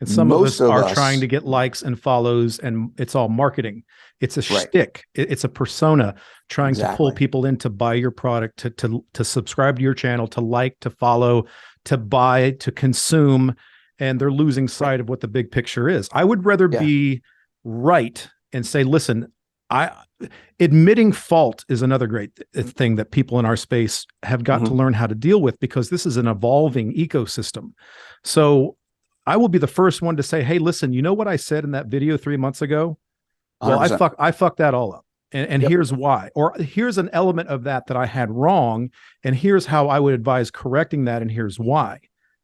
Speaker 1: And some of us are trying to get likes and follows, and it's all marketing. It's a shtick. It's a persona trying to pull people in to buy your product, to subscribe to your channel, to like, to follow, to buy, to consume, and they're losing sight of what the big picture is. I would rather be right and say, listen, admitting fault is another great thing that people in our space have got to learn how to deal with, because this is an evolving ecosystem. So I will be the first one to say, hey, listen, you know what I said in that video 3 months ago? Well, 100%. I fucked that all up. And here's why. Or here's an element of that I had wrong, and here's how I would advise correcting that, and here's why.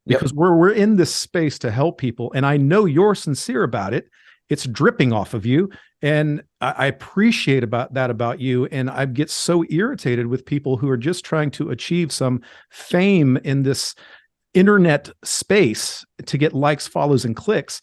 Speaker 1: Because we're in this space to help people, and I know you're sincere about it. It's dripping off of you, and I appreciate about you. And I get so irritated with people who are just trying to achieve some fame in this internet space to get likes, follows, and clicks.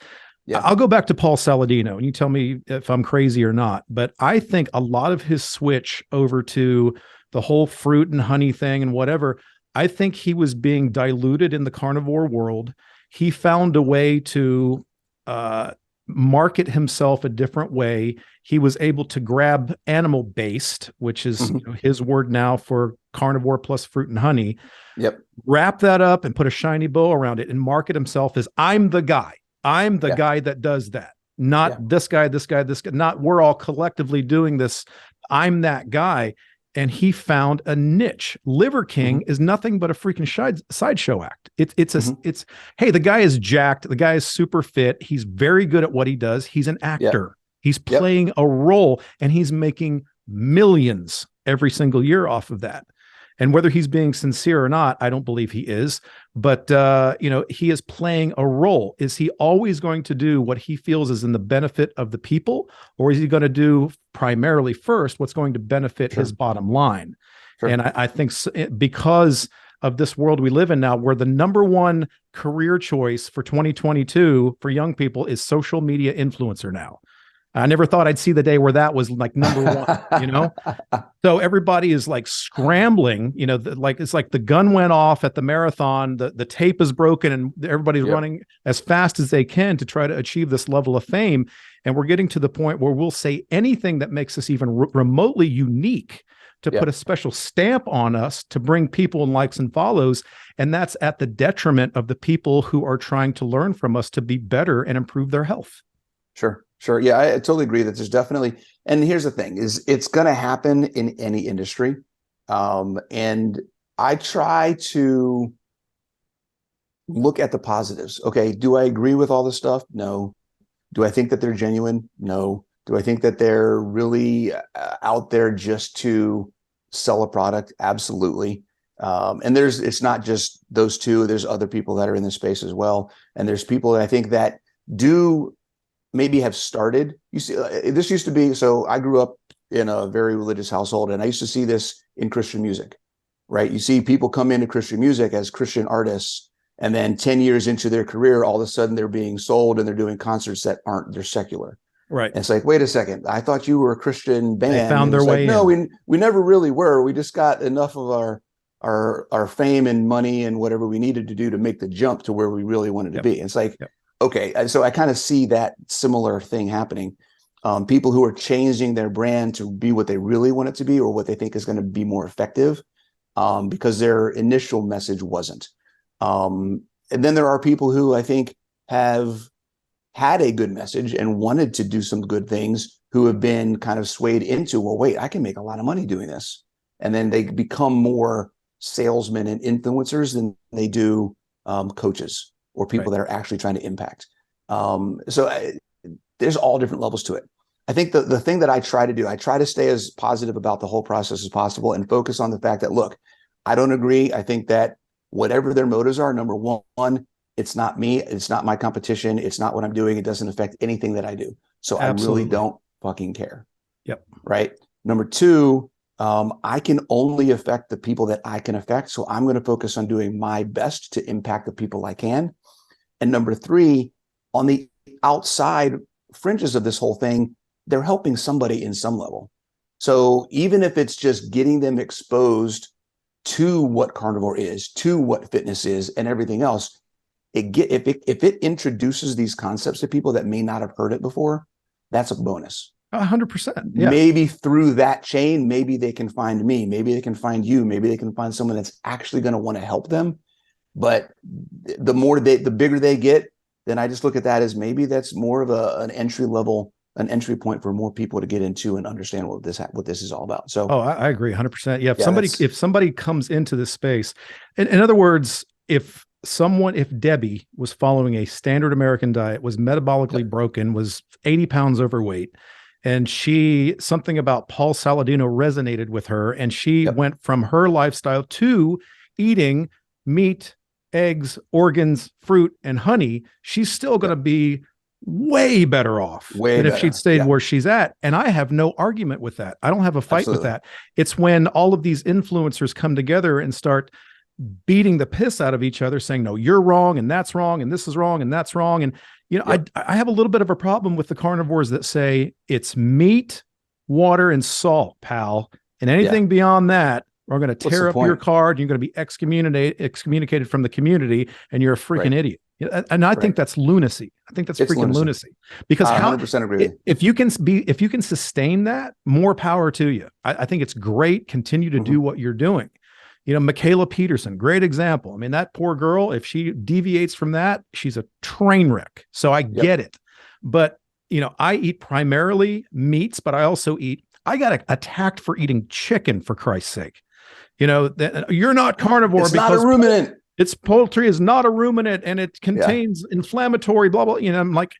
Speaker 1: I'll go back to Paul Saladino, and you tell me if I'm crazy or not, but I think a lot of his switch over to the whole fruit and honey thing and whatever, I think he was being diluted in the carnivore world. He found a way to market himself a different way. He was able to grab animal-based, which is his word now for carnivore plus fruit and honey, wrap that up and put a shiny bow around it and market himself as, I'm the guy. I'm the guy that does that. Not this guy, not we're all collectively doing this. I'm that guy. And he found a niche. Liver King is nothing but a freaking sideshow act. It's hey, the guy is jacked. The guy is super fit. He's very good at what he does. He's an actor. He's playing a role, and he's making millions every single year off of that. And whether he's being sincere or not, I don't believe he is. But, he is playing a role. Is he always going to do what he feels is in the benefit of the people? Or is he going to do primarily first what's going to benefit his bottom line? And I think because of this world we live in now, where the number one career choice for 2022 for young people is social media influencer now. I never thought I'd see the day where that was like number one, So everybody is like scrambling, it's like the gun went off at the marathon, the tape is broken, and everybody's running as fast as they can to try to achieve this level of fame. And we're getting to the point where we'll say anything that makes us even remotely unique to put a special stamp on us to bring people and likes and follows. And that's at the detriment of the people who are trying to learn from us to be better and improve their health.
Speaker 2: Sure. Yeah, I totally agree that there's definitely, and here's the thing, is it's going to happen in any industry. And I try to look at the positives. Okay, do I agree with all this stuff? No. Do I think that they're genuine? No. Do I think that they're really out there just to sell a product? Absolutely. And it's not just those two. There's other people that are in this space as well. And there's people that I think that do maybe have started. You see, this used to be, so I grew up in a very religious household, and I used to see this in Christian music, right? You see people come into Christian music as Christian artists, and then 10 years into their career, all of a sudden they're being sold and they're doing concerts that they're secular.
Speaker 1: Right.
Speaker 2: And it's like, wait a second, I thought you were a Christian band.
Speaker 1: They found their
Speaker 2: way in. No, we never really were. We just got enough of our fame and money and whatever we needed to do to make the jump to where we really wanted to be. And it's like, okay, so I kind of see that similar thing happening. People who are changing their brand to be what they really want it to be, or what they think is going to be more effective, because their initial message wasn't. And then there are people who I think have had a good message and wanted to do some good things, who have been kind of swayed into, well, wait, I can make a lot of money doing this. And then they become more salesmen and influencers than they do coaches or people that are actually trying to impact. There's all different levels to it. I think the thing that I try to do, I try to stay as positive about the whole process as possible and focus on the fact that, look, I don't agree. I think that whatever their motives are, number one, it's not me. It's not my competition. It's not what I'm doing. It doesn't affect anything that I do. So Absolutely. I really don't fucking care.
Speaker 1: Yep.
Speaker 2: Right. Number two, I can only affect the people that I can affect. So I'm going to focus on doing my best to impact the people I can. And number three, on the outside fringes of this whole thing, they're helping somebody in some level. So even if it's just getting them exposed to what carnivore is, to what fitness is, and everything else, if it introduces these concepts to people that may not have heard it before, that's a bonus.
Speaker 1: 100%. Yeah.
Speaker 2: Maybe through that chain, maybe they can find me, maybe they can find you, maybe they can find someone that's actually going to want to help them. But the bigger they get, then I just look at that as maybe that's more of an entry point for more people to get into and understand what this is all about. So,
Speaker 1: I agree 100%. Yeah. If somebody comes into this space, in other words, if Debbie was following a standard American diet, was metabolically broken, was 80 pounds overweight, and something about Paul Saladino resonated with her, and she went from her lifestyle to eating meat, eggs, organs, fruit, and honey, she's still going to be way better off than if she'd stayed where she's at. And I have no argument with that. I don't have a fight with that. It's when all of these influencers come together and start beating the piss out of each other, saying, no, you're wrong, and that's wrong, and this is wrong, and that's wrong. And, I have a little bit of a problem with the carnivores that say it's meat, water, and salt, pal. And anything beyond that, we're going to tear up your card. You're going to be excommunicated from the community, and you're a freaking idiot. And I think that's lunacy. I think that's freaking lunacy. Because
Speaker 2: 100% agree.
Speaker 1: If you can sustain that, more power to you. I think it's great. Continue to do what you're doing. Michaela Peterson, great example. I mean, that poor girl, if she deviates from that, she's a train wreck. So I get it. But, I eat primarily meats, but I also I got attacked for eating chicken, for Christ's sake. You're not carnivore.
Speaker 2: It's not a ruminant.
Speaker 1: Poultry is not a ruminant, and it contains inflammatory blah, blah. I'm like,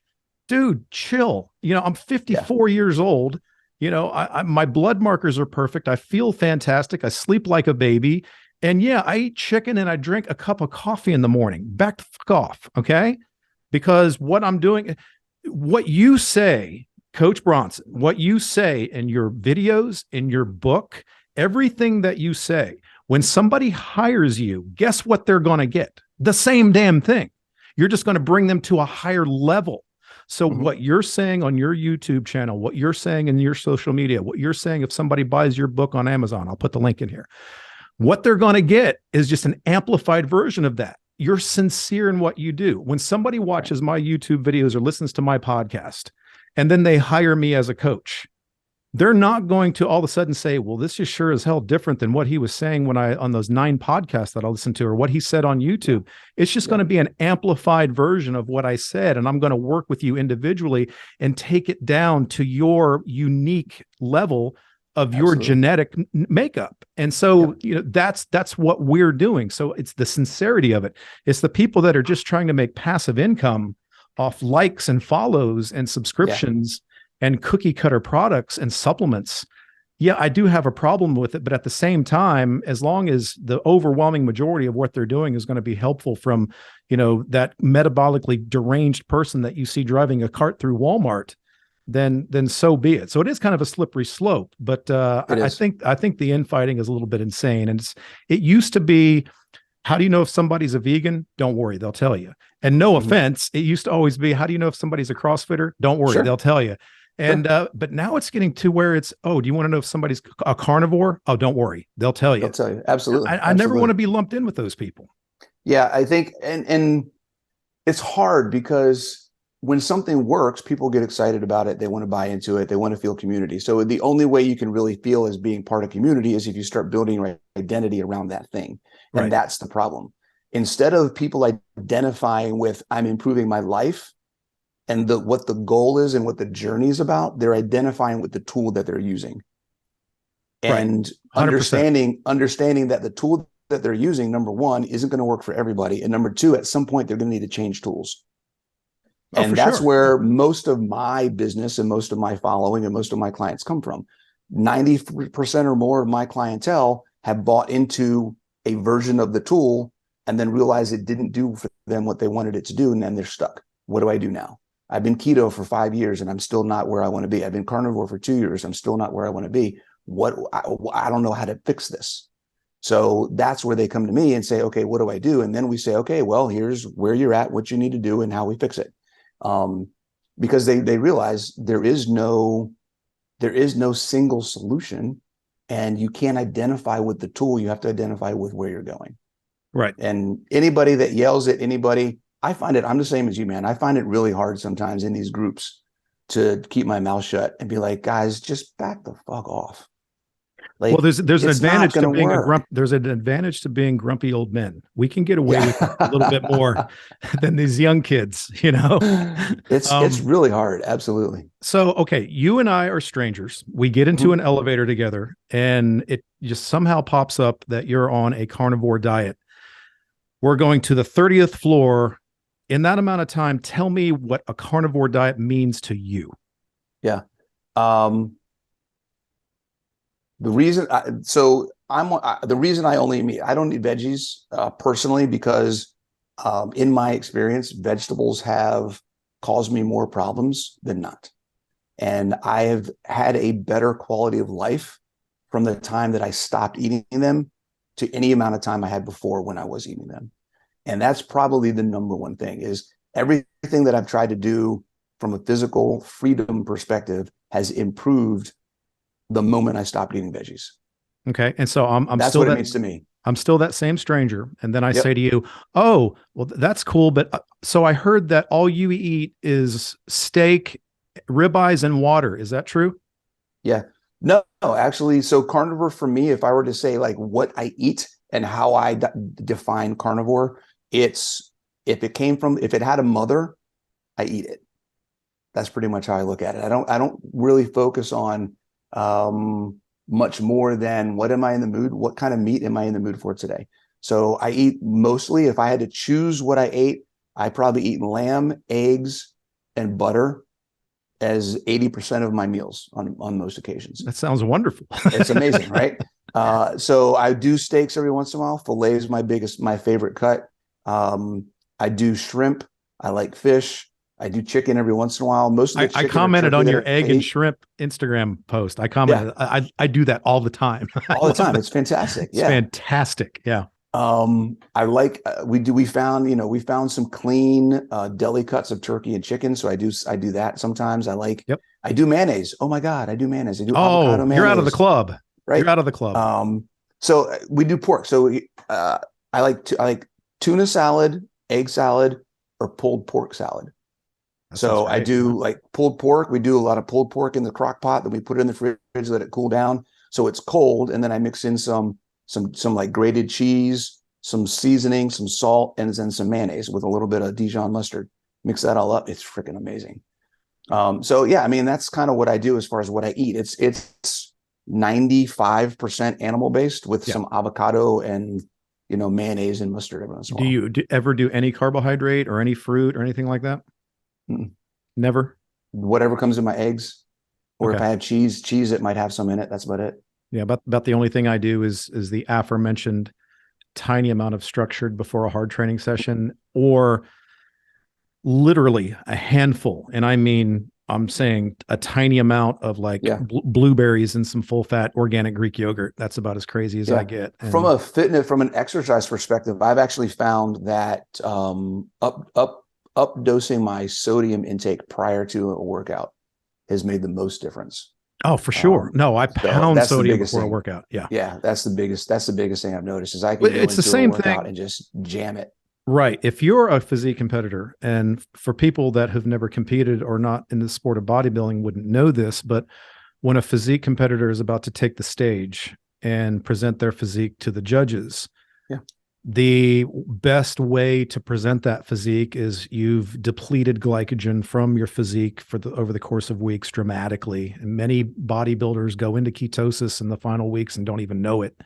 Speaker 1: dude, chill. I'm 54 years old. My blood markers are perfect. I feel fantastic. I sleep like a baby. And I eat chicken and I drink a cup of coffee in the morning. Back the fuck off. Okay. Because what I'm doing, what you say, Coach Bronson, what you say in your videos, in your book, everything that you say, when somebody hires you, guess what they're going to get? The same damn thing. You're just going to bring them to a higher level. So what you're saying on your YouTube channel, what you're saying in your social media, what you're saying if somebody buys your book on Amazon, I'll put the link in here. What they're going to get is just an amplified version of that. You're sincere in what you do. When somebody watches my YouTube videos or listens to my podcast, and then they hire me as a coach, they're not going to all of a sudden say, well, this is sure as hell different than what he was saying on those 9 podcasts that I listened to, or what he said on YouTube. It's just going to be an amplified version of what I said. And I'm going to work with you individually and take it down to your unique level of your genetic makeup. And so, that's what we're doing. So it's the sincerity of it. It's the people that are just trying to make passive income off likes and follows and subscriptions and cookie cutter products and supplements. Yeah, I do have a problem with it, but at the same time, as long as the overwhelming majority of what they're doing is going to be helpful from, that metabolically deranged person that you see driving a cart through Walmart, then so be it. So it is kind of a slippery slope, but
Speaker 2: It
Speaker 1: I
Speaker 2: is.
Speaker 1: think the infighting is a little bit insane. And it used to be, how do you know if somebody's a vegan? Don't worry, they'll tell you. And no
Speaker 2: Mhm.
Speaker 1: offense, it used to always be, how do you know if somebody's a CrossFitter? Don't worry, they'll
Speaker 2: Sure.
Speaker 1: tell you. And
Speaker 2: Sure.
Speaker 1: but now it's getting to where it's, oh, do you want to know if somebody's a carnivore? Oh, don't worry, they'll tell
Speaker 2: They'll
Speaker 1: you.
Speaker 2: tell you. Absolutely.
Speaker 1: I never want
Speaker 2: Absolutely.
Speaker 1: to be lumped in with those people.
Speaker 2: Yeah, I think, and it's hard because when something works, people get excited about it. They want to buy into it. They want to feel community. So the only way you can really feel as being part of community is if you start building your identity around that thing. And
Speaker 1: Right.
Speaker 2: that's the problem. Instead of people identifying with, I'm improving my life and what the goal is and what the journey is about, they're identifying with the tool that they're using.
Speaker 1: Right.
Speaker 2: And
Speaker 1: 100%.
Speaker 2: understanding that the tool that they're using, number one, isn't going to work for everybody. And number two, at some point, they're going to need to change tools.
Speaker 1: Oh, for
Speaker 2: And that's
Speaker 1: sure. Yeah.
Speaker 2: where most of my business and most of my following and most of my clients come from. 90% or more of my clientele have bought into a version of the tool and then realized it didn't do for them what they wanted it to do. And then they're stuck. What do I do now? I've been keto for 5 years and I'm still not where I want to be. I've been carnivore for 2 years. I'm still not where I want to be. I don't know how to fix this. So that's where they come to me and say, okay, what do I do? And then we say, okay, well, here's where you're at, what you need to do and how we fix it. Um, because they realize there is no single solution, and you can't identify with the tool. You have to identify with where you're going.
Speaker 1: Right.
Speaker 2: And anybody that yells at anybody, I find it, I'm the same as you, man. I find it really hard sometimes in these groups to keep my mouth shut and be like, guys, just back the fuck off.
Speaker 1: Well,
Speaker 2: Like,
Speaker 1: there's an
Speaker 2: it's not
Speaker 1: advantage
Speaker 2: going
Speaker 1: to
Speaker 2: to
Speaker 1: being a
Speaker 2: work.
Speaker 1: grump. There's an advantage to being grumpy old men. We can get away with it a little bit more
Speaker 2: Yeah.
Speaker 1: than these young kids, you know.
Speaker 2: It's
Speaker 1: Um,
Speaker 2: really hard. Absolutely.
Speaker 1: so okay, you and I are strangers. We get into
Speaker 2: Mhm.
Speaker 1: an elevator together, and it just somehow pops up that you're on a carnivore diet. We're going to the 30th floor. In that amount of time, tell me what a carnivore diet means to you.
Speaker 2: Yeah. Um, The reason, the reason I only eat, I don't eat veggies personally because in my experience, vegetables have caused me more problems than not. And I have had a better quality of life from the time that I stopped eating them to any amount of time I had before when I was eating them. And that's probably the number one thing is everything that I've tried to do from a physical freedom perspective has improved the moment I stopped eating veggies.
Speaker 1: Okay, and so I'm
Speaker 2: That's
Speaker 1: still
Speaker 2: what it
Speaker 1: that
Speaker 2: means to me.
Speaker 1: I'm still that same stranger, and then I say
Speaker 2: Yep.
Speaker 1: to you, "Oh, well, that's cool, but so I heard that all you eat is steak, ribeyes, and water. Is that true?"
Speaker 2: Yeah. No, actually, so carnivore for me, if I were to say like what I eat and how I define carnivore, it's if it had a mother, I eat it. That's pretty much how I look at it. I don't really focus on much more than what am I in the mood? What kind of meat am I in the mood for today? So I eat mostly, if I had to choose what I ate, I probably eat lamb, eggs, and butter as 80% of my meals on most occasions.
Speaker 1: That sounds wonderful.
Speaker 2: It's amazing, right? So I do steaks every once in a while. Filet is my favorite cut. Um, I do shrimp. I like fish. I do chicken every once in a while. Most of the
Speaker 1: I
Speaker 2: chicken or
Speaker 1: commented
Speaker 2: turkey
Speaker 1: on
Speaker 2: that
Speaker 1: your
Speaker 2: I
Speaker 1: egg and
Speaker 2: eat,
Speaker 1: shrimp Instagram post. I
Speaker 2: yeah,
Speaker 1: commented. I do that all the time. I
Speaker 2: all the
Speaker 1: love
Speaker 2: time.
Speaker 1: that.
Speaker 2: It's fantastic.
Speaker 1: It's
Speaker 2: Yeah.
Speaker 1: fantastic. Yeah.
Speaker 2: I like we found some clean deli cuts of turkey and chicken. So I do that sometimes.
Speaker 1: Yep.
Speaker 2: I do mayonnaise. Oh my God, I do mayonnaise. I do avocado
Speaker 1: Oh, you're out of the
Speaker 2: mayonnaise,
Speaker 1: club. You're
Speaker 2: right?
Speaker 1: out of the club.
Speaker 2: So we do pork. So I like tuna salad, egg salad, or pulled pork salad.
Speaker 1: That sounds
Speaker 2: So I
Speaker 1: great.
Speaker 2: do like pulled pork. We do a lot of pulled pork in the crock pot. Then we put it in the fridge, let it cool down so it's cold, and then I mix in some like grated cheese, some seasoning, some salt, and then some mayonnaise with a little bit of Dijon mustard. Mix that all up. It's freaking amazing. So yeah, I mean that's kind of what I do as far as what I eat. It's 95% animal based with
Speaker 1: Yeah.
Speaker 2: some avocado and mayonnaise and mustard every once in a
Speaker 1: Do
Speaker 2: while.
Speaker 1: you ever do any carbohydrate or any fruit or anything like that?
Speaker 2: Mm-mm.
Speaker 1: Never.
Speaker 2: Whatever comes in my eggs. Or if
Speaker 1: Okay.
Speaker 2: I have cheese, it might have some in it. That's about it.
Speaker 1: Yeah, about the only thing I do is the aforementioned tiny amount of structured before a hard training session, or literally a handful. And I mean, I'm saying a tiny amount of like
Speaker 2: Yeah.
Speaker 1: blueberries and some full fat organic Greek yogurt. That's about as crazy as I
Speaker 2: Yeah.
Speaker 1: get.
Speaker 2: From
Speaker 1: And
Speaker 2: a fitness, from an exercise perspective, I've actually found that up dosing my sodium intake prior to a workout has made the most difference.
Speaker 1: oh, for sure. No, I
Speaker 2: So
Speaker 1: pound
Speaker 2: that's the
Speaker 1: sodium
Speaker 2: biggest
Speaker 1: before a
Speaker 2: thing.
Speaker 1: workout. Yeah.
Speaker 2: Yeah, that's the biggest thing I've noticed is I can
Speaker 1: Well,
Speaker 2: go
Speaker 1: it's the
Speaker 2: into a
Speaker 1: same
Speaker 2: workout
Speaker 1: thing.
Speaker 2: and just jam it.
Speaker 1: Right. If you're a physique competitor, and for people that have never competed or not in the sport of bodybuilding wouldn't know this, but when a physique competitor is about to take the stage and present their physique to the judges,
Speaker 2: Yeah.
Speaker 1: the best way to present that physique is you've depleted glycogen from your physique over the course of weeks dramatically. And many bodybuilders go into ketosis in the final weeks and don't even know it.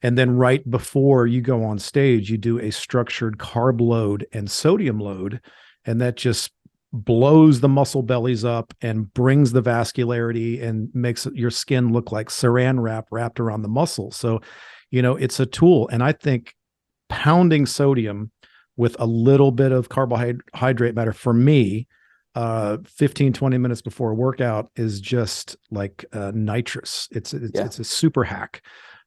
Speaker 1: And then right before you go on stage, you do a structured carb load and sodium load. And that just blows the muscle bellies up and brings the vascularity and makes your skin look like saran wrap wrapped around the muscle. So, it's a tool. And I think pounding sodium with a little bit of carbohydrate matter for me, 15, 20 minutes before a workout is just like nitrous. It's a super hack.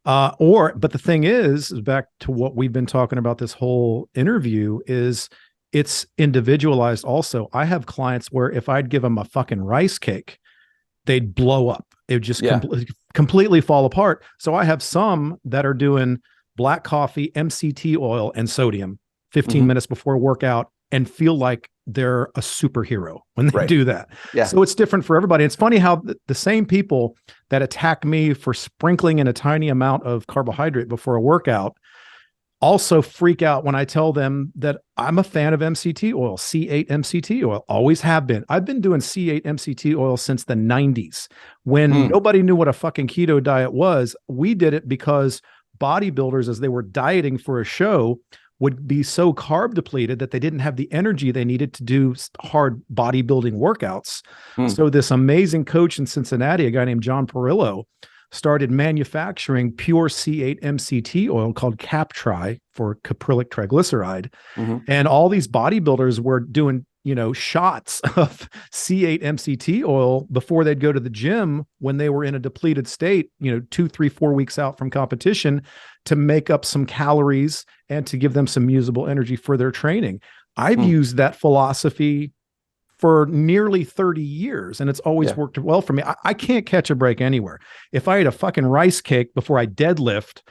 Speaker 1: But the thing is back to what we've been talking about this whole interview is it's individualized also. I have clients where if I'd give them a fucking rice cake, they'd blow up. It would just completely fall apart. So I have some that are doing black coffee, MCT oil, and sodium 15 minutes before workout and feel like they're a superhero when they do that.
Speaker 2: Yeah.
Speaker 1: So it's different for everybody. It's funny how the same people that attack me for sprinkling in a tiny amount of carbohydrate before a workout also freak out when I tell them that I'm a fan of MCT oil, C8 MCT oil, always have been. I've been doing C8 MCT oil since the 90s when nobody knew what a fucking keto diet was. We did it because bodybuilders, as they were dieting for a show, would be so carb depleted that they didn't have the energy they needed to do hard bodybuilding workouts. So this amazing coach in Cincinnati, a guy named John Perillo, started manufacturing pure C8 MCT oil called Captri for caprylic triglyceride. And all these bodybuilders were doing, shots of C8 MCT oil before they'd go to the gym when they were in a depleted state, 2, 3, 4 weeks out from competition to make up some calories and to give them some usable energy for their training. I've used that philosophy for nearly 30 years, and it's always worked well for me. I can't catch a break anywhere. If I ate a fucking rice cake before I deadlift,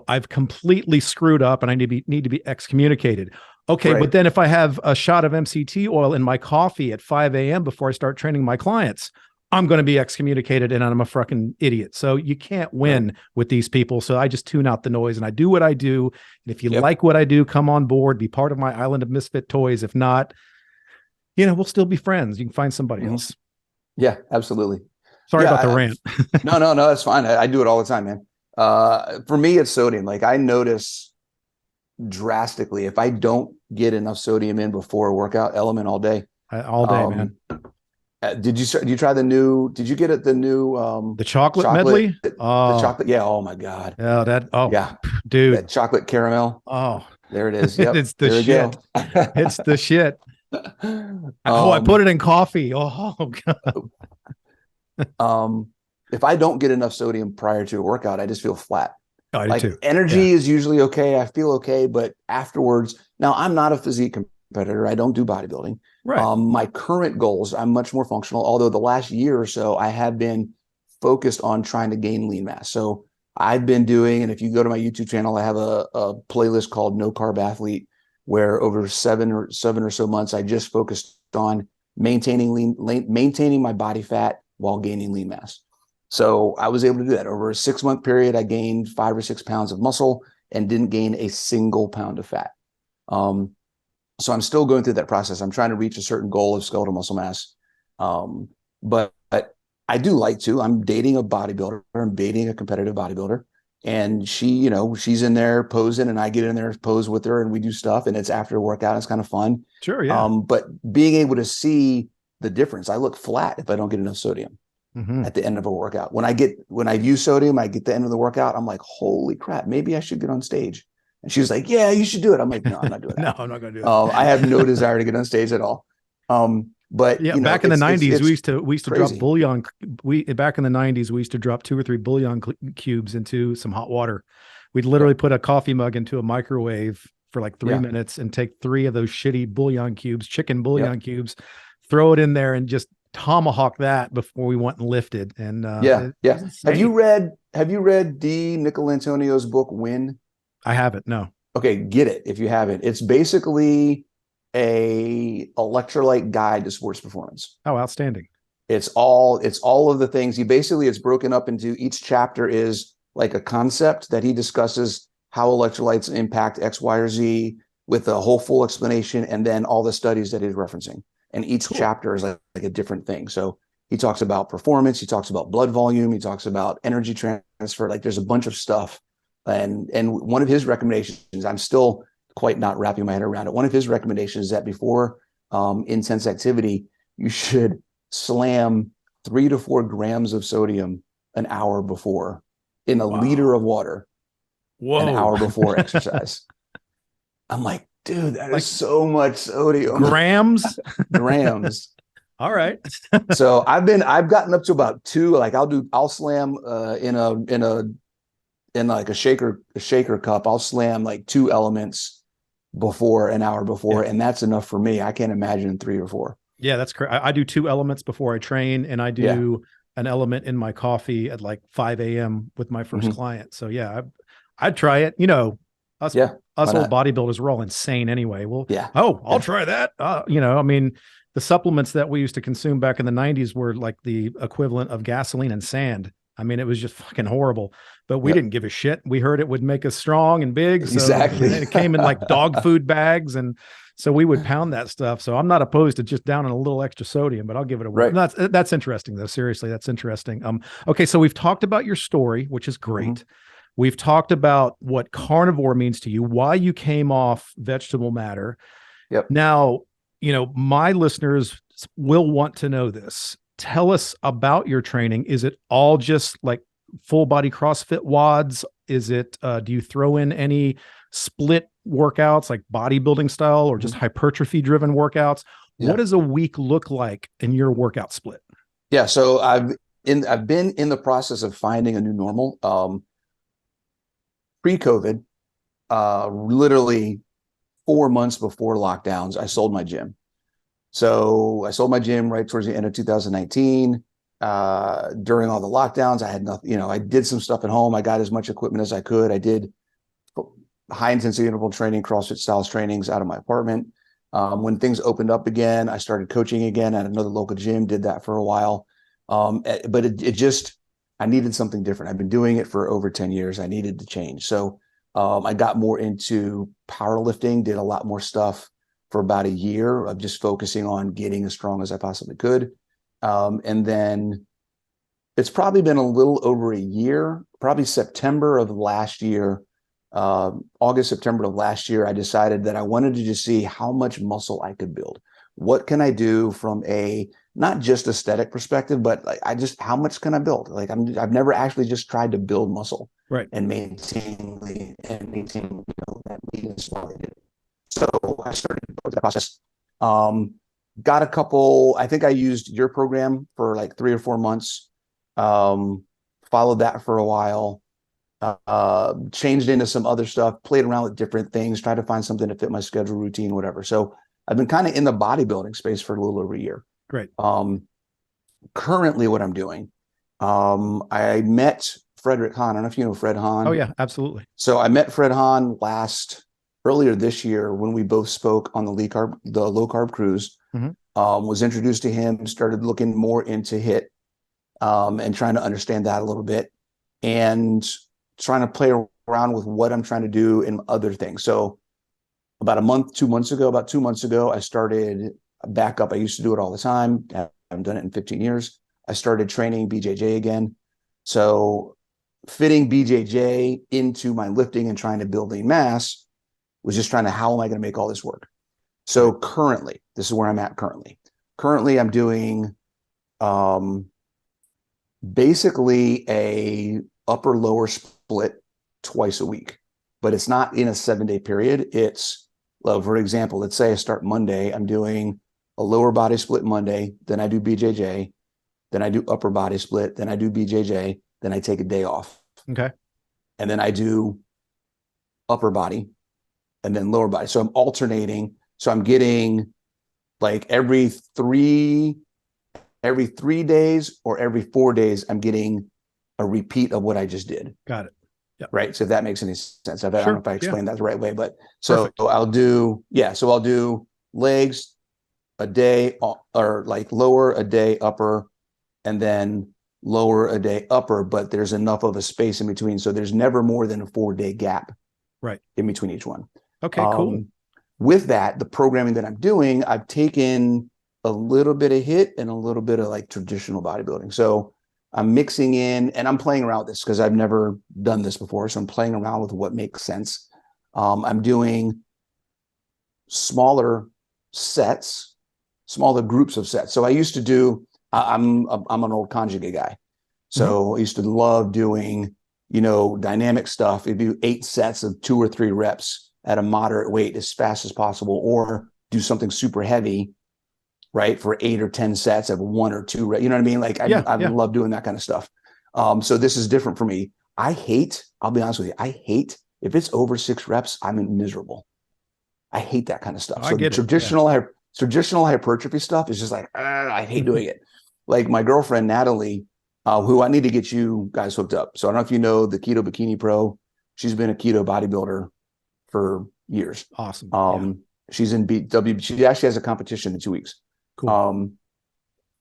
Speaker 1: I've completely screwed up and I need to be excommunicated. Okay, but then if I have a shot of MCT oil in my coffee at 5 a.m. before I start training my clients, I'm going to be excommunicated and I'm a fucking idiot. So you can't win with these people. So I just tune out the noise and I do what I do. And if you like what I do, come on board, be part of my island of misfit toys. If not, we'll still be friends. You can find somebody else.
Speaker 2: Yeah, absolutely.
Speaker 1: Sorry about the rant.
Speaker 2: No, that's fine. I do it all the time, man. For me, it's sodium. Like I notice drastically if I don't get enough sodium in before a workout, element all day.
Speaker 1: All day, man.
Speaker 2: Did you try the new? Did you get it? The new
Speaker 1: the chocolate medley?
Speaker 2: The chocolate. Yeah. Oh my god.
Speaker 1: Yeah. Dude.
Speaker 2: That chocolate caramel.
Speaker 1: Oh,
Speaker 2: there it is. Yep.
Speaker 1: It's the shit. It's the shit. I put it in coffee. Oh
Speaker 2: god. If I don't get enough sodium prior to a workout, I just feel flat.
Speaker 1: Oh, I do too.
Speaker 2: Energy is usually okay. I feel okay, but afterwards, now I'm not a physique competitor. I don't do bodybuilding.
Speaker 1: Right.
Speaker 2: My current goals, I'm much more functional. Although the last year or so, I have been focused on trying to gain lean mass. So I've been doing, and if you go to my YouTube channel, I have a playlist called No Carb Athlete, where over seven or so months, I just focused on maintaining my body fat while gaining lean mass. So I was able to do that over a 6-month period. I gained 5 or 6 pounds of muscle and didn't gain a single pound of fat. So I'm still going through that process. I'm trying to reach a certain goal of skeletal muscle mass. But I do like to. I'm dating a bodybuilder. I'm dating a competitive bodybuilder. And she, she's in there posing and I get in there, pose with her and we do stuff. And it's after a workout. It's kind of fun.
Speaker 1: Sure, yeah.
Speaker 2: But being able to see the difference, I look flat if I don't get enough sodium.
Speaker 1: Mhm.
Speaker 2: at the end of a workout. When I use sodium, I get the end of the workout. I'm like, holy crap, maybe I should get on stage. And she was like, yeah, you should do it. I'm like, no, I'm not doing
Speaker 1: No,
Speaker 2: that.
Speaker 1: I'm not going to do it.
Speaker 2: I have no desire to get on stage at all. But
Speaker 1: Yeah, back in the '90s, we used to drop
Speaker 2: crazy.
Speaker 1: bouillon. We back in the '90s, we used to drop 2 or 3 bouillon cubes into some hot water. We'd literally
Speaker 2: Yep.
Speaker 1: put a coffee mug into a microwave for like 3 minutes and take 3 of those shitty bouillon cubes, chicken bouillon
Speaker 2: Yep.
Speaker 1: cubes, throw it in there, and just tomahawk that before we went and lifted. And
Speaker 2: Yeah.
Speaker 1: it was
Speaker 2: Yeah.
Speaker 1: insane.
Speaker 2: Have you read D. Nicolantonio's book, Win?
Speaker 1: I haven't. No.
Speaker 2: Okay, get it if you haven't. It's basically a electrolyte guide to sports performance.
Speaker 1: Oh, outstanding.
Speaker 2: It's all of the things. It's broken up into, each chapter is like a concept that he discusses how electrolytes impact X, Y, or Z, with a whole full explanation, and then all the studies that he's referencing. And each
Speaker 1: Cool.
Speaker 2: chapter is like a different thing. So he talks about performance, he talks about blood volume, he talks about energy transfer. Like, there's a bunch of stuff. And one of his recommendations, I'm still quite not wrapping my head around it. One of his recommendations is that before intense activity, you should slam 3 to 4 grams of sodium an hour before in a liter
Speaker 1: Wow.
Speaker 2: of water an
Speaker 1: Whoa.
Speaker 2: hour before exercise. I'm like, dude, that
Speaker 1: Like
Speaker 2: is so much sodium.
Speaker 1: grams.
Speaker 2: Grams.
Speaker 1: All right.
Speaker 2: So I've gotten up to about 2. Like, I'll slam in like a shaker cup. I'll slam like 2 elements before, an hour before,
Speaker 1: Yeah.
Speaker 2: and that's enough for me. I can't imagine 3 or 4.
Speaker 1: Yeah, that's correct. I do 2 elements before I train, and I
Speaker 2: Yeah.
Speaker 1: do an element in my coffee at like 5 a.m. with my first
Speaker 2: Mm-hmm.
Speaker 1: client. So yeah, I'd try it. You know, us
Speaker 2: Yeah.
Speaker 1: us
Speaker 2: Why
Speaker 1: old
Speaker 2: not?
Speaker 1: bodybuilders, we're all insane anyway. Well,
Speaker 2: Yeah.
Speaker 1: oh, I'll
Speaker 2: Yeah.
Speaker 1: try that. You know, I mean, the supplements that we used to consume back in the '90s were like the equivalent of gasoline and sand. I mean, it was just fucking horrible, but we
Speaker 2: Yep.
Speaker 1: didn't give a shit. We heard it would make us strong and big. So,
Speaker 2: Exactly.
Speaker 1: and it came in like dog food bags. And so we would pound that stuff. So I'm not opposed to just downing a little extra sodium, but I'll give it a whirl.
Speaker 2: Right.
Speaker 1: That's interesting though. Seriously, that's interesting. Okay. So we've talked about your story, which is great.
Speaker 2: Mm-hmm.
Speaker 1: We've talked about what carnivore means to you, why you came off vegetable matter.
Speaker 2: Yep.
Speaker 1: Now, you know, my listeners will want to know this. Tell us about your training. Is it all just like full body CrossFit WODs? Is it, do you throw in any split workouts like bodybuilding style, or just hypertrophy driven workouts?
Speaker 2: Yeah.
Speaker 1: What does a week look like in your workout split?
Speaker 2: Yeah. So I've been in the process of finding a new normal. Pre-COVID, literally 4 months before lockdowns, I sold my gym. So I sold my gym right towards the end of 2019. During all the lockdowns, I had nothing, I did some stuff at home. I got as much equipment as I could. I did high intensity interval training, CrossFit styles trainings out of my apartment. When things opened up again, I started coaching again at another local gym, did that for a while. But it just, I needed something different. I've been doing it for over 10 years. I needed to change. So I got more into powerlifting, did a lot more stuff for about a year of just focusing on getting as strong as I possibly could. And then it's probably been a little over a year, probably September of last year, August, September of last year, I decided that I wanted to just see how much muscle I could build. What can I do from a not just aesthetic perspective, but like how much can I build? Like I've never actually just tried to build muscle,
Speaker 1: right,
Speaker 2: and maintain that maintenance while I did it. So I started that process. Got a couple. I think I used your program for like 3 or 4 months. Followed that for a while. Changed into some other stuff. Played around with different things. Tried to find something to fit my schedule, routine, whatever. So I've been kind of in the bodybuilding space for a little over a year.
Speaker 1: great.
Speaker 2: Currently, what I'm doing, I met Frederick Hahn. I don't know if you know Fred Hahn.
Speaker 1: Oh yeah, absolutely.
Speaker 2: So I met Fred Hahn earlier this year when we both spoke on the low carb cruise. Was introduced to him, started looking more into HIIT, and trying to understand that a little bit, and trying to play around with what I'm trying to do in other things. So about 2 months ago, I started back up. I used to do it all the time. I haven't done it in 15 years. I started training BJJ again. So fitting BJJ into my lifting and trying to build lean mass was just trying to, how am I going to make all this work? So currently, this is where I'm at currently. Currently, I'm doing basically a upper lower split twice a week, but it's not in a 7-day period. It's, well, for example, let's say I start Monday, I'm doing a lower body split Monday, then I do BJJ, then I do upper body split, then I do BJJ, then I take a day off.
Speaker 1: Okay.
Speaker 2: And then I do upper body and then lower body. So I'm alternating. So I'm getting like every 3 days or every 4 days, I'm getting a repeat of what I just did.
Speaker 1: Got it. Yeah.
Speaker 2: Right. So if that makes any sense. I don't know if I explained that the right way, but so
Speaker 1: Perfect.
Speaker 2: I'll do legs a day, or like lower a day, upper, and then lower a day, upper, but there's enough of a space in between. So there's never more than a 4-day gap
Speaker 1: right
Speaker 2: in between each one.
Speaker 1: Okay, cool.
Speaker 2: With that, the programming that I'm doing, I've taken a little bit of HIIT and a little bit of like traditional bodybuilding. So I'm mixing in, and I'm playing around with this because I've never done this before. So I'm playing around with what makes sense. I'm doing smaller sets, smaller groups of sets. So I used to do, I'm an old conjugate guy. So I used to love doing, dynamic stuff. It'd be 8 sets of 2 or 3 reps at a moderate weight as fast as possible, or do something super heavy, right, for 8 or 10 sets of 1 or 2 reps. You know what I mean? Like I love doing that kind of stuff. So this is different for me. I'll be honest with you, I hate if it's over 6 reps, I'm miserable. I hate that kind of stuff. So the traditional hypertrophy stuff is just like, I hate doing it. Like my girlfriend, Natalie, who I need to get you guys hooked up. So I don't know if you know the Keto Bikini Pro. She's been a keto bodybuilder for years.
Speaker 1: Awesome.
Speaker 2: She's in BW. She actually has a competition in 2 weeks.
Speaker 1: Cool.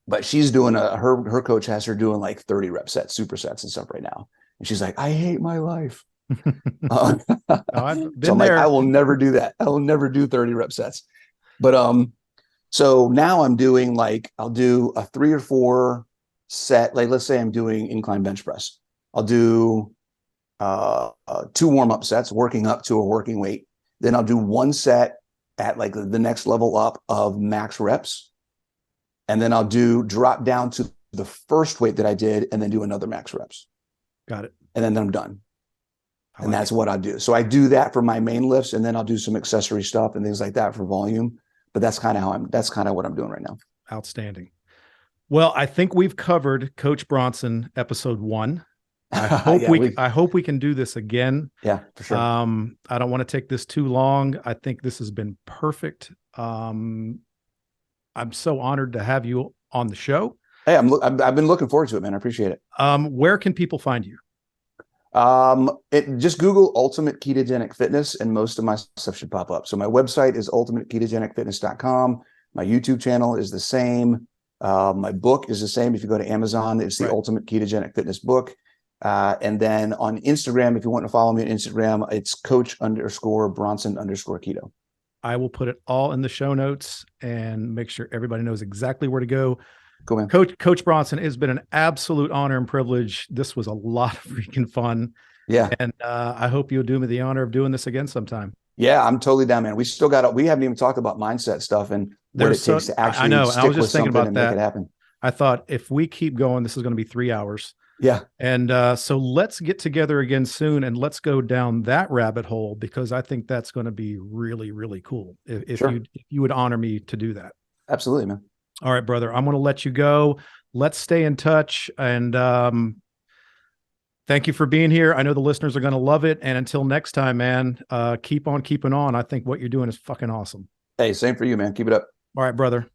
Speaker 2: But she's doing her coach has her doing like 30 rep sets, supersets and stuff right now. And she's like, I hate my life.
Speaker 1: I've been
Speaker 2: so I'm
Speaker 1: there.
Speaker 2: like, I will never do that. I will never do 30 rep sets. But so now I'm doing I'll do a 3 or 4 set. Like let's say I'm doing incline bench press. I'll do 2 warm-up sets, working up to a working weight. Then I'll do 1 set at like the next level up of max reps. And then I'll drop down to the first weight that I did and then do another max reps.
Speaker 1: Got it.
Speaker 2: And then I'm done. And that's what I do. So I do that for my main lifts, and then I'll do some accessory stuff and things like that for volume. But that's kind of what I'm doing right now.
Speaker 1: Outstanding. Well, I think we've covered Coach Bronson episode 1. I hope we can do this again.
Speaker 2: Yeah, for sure.
Speaker 1: I don't want to take this too long. I think this has been perfect. I'm so honored to have you on the show.
Speaker 2: Hey, I've been looking forward to it, man. I appreciate it.
Speaker 1: Where can people find you?
Speaker 2: Just Google Ultimate Ketogenic Fitness and most of my stuff should pop up. So my website is ultimateketogenicfitness.com. My YouTube channel is the same. My book is the same. If you go to Amazon, it's the Ultimate Ketogenic Fitness book. And then on Instagram, if you want to follow me on Instagram, it's Coach_Bronson_keto.
Speaker 1: I will put it all in the show notes and make sure everybody knows exactly where to go.
Speaker 2: Cool, man.
Speaker 1: Coach Bronson, it's been an absolute honor and privilege. This was a lot of freaking fun.
Speaker 2: Yeah.
Speaker 1: And I hope you'll do me the honor of doing this again sometime.
Speaker 2: Yeah, I'm totally down, man. We haven't even talked about mindset stuff and what it takes to actually stick I was just thinking about that. Make it happen.
Speaker 1: I thought if we keep going, this is going to be 3 hours.
Speaker 2: Yeah.
Speaker 1: And so let's get together again soon and let's go down that rabbit hole, because I think that's going to be really, really cool. If you would honor me to do that.
Speaker 2: Absolutely, man.
Speaker 1: All right, brother. I'm going to let you go. Let's stay in touch. And thank you for being here. I know the listeners are going to love it. And until next time, man, keep on keeping on. I think what you're doing is fucking awesome.
Speaker 2: Hey, same for you, man. Keep it up.
Speaker 1: All right, brother.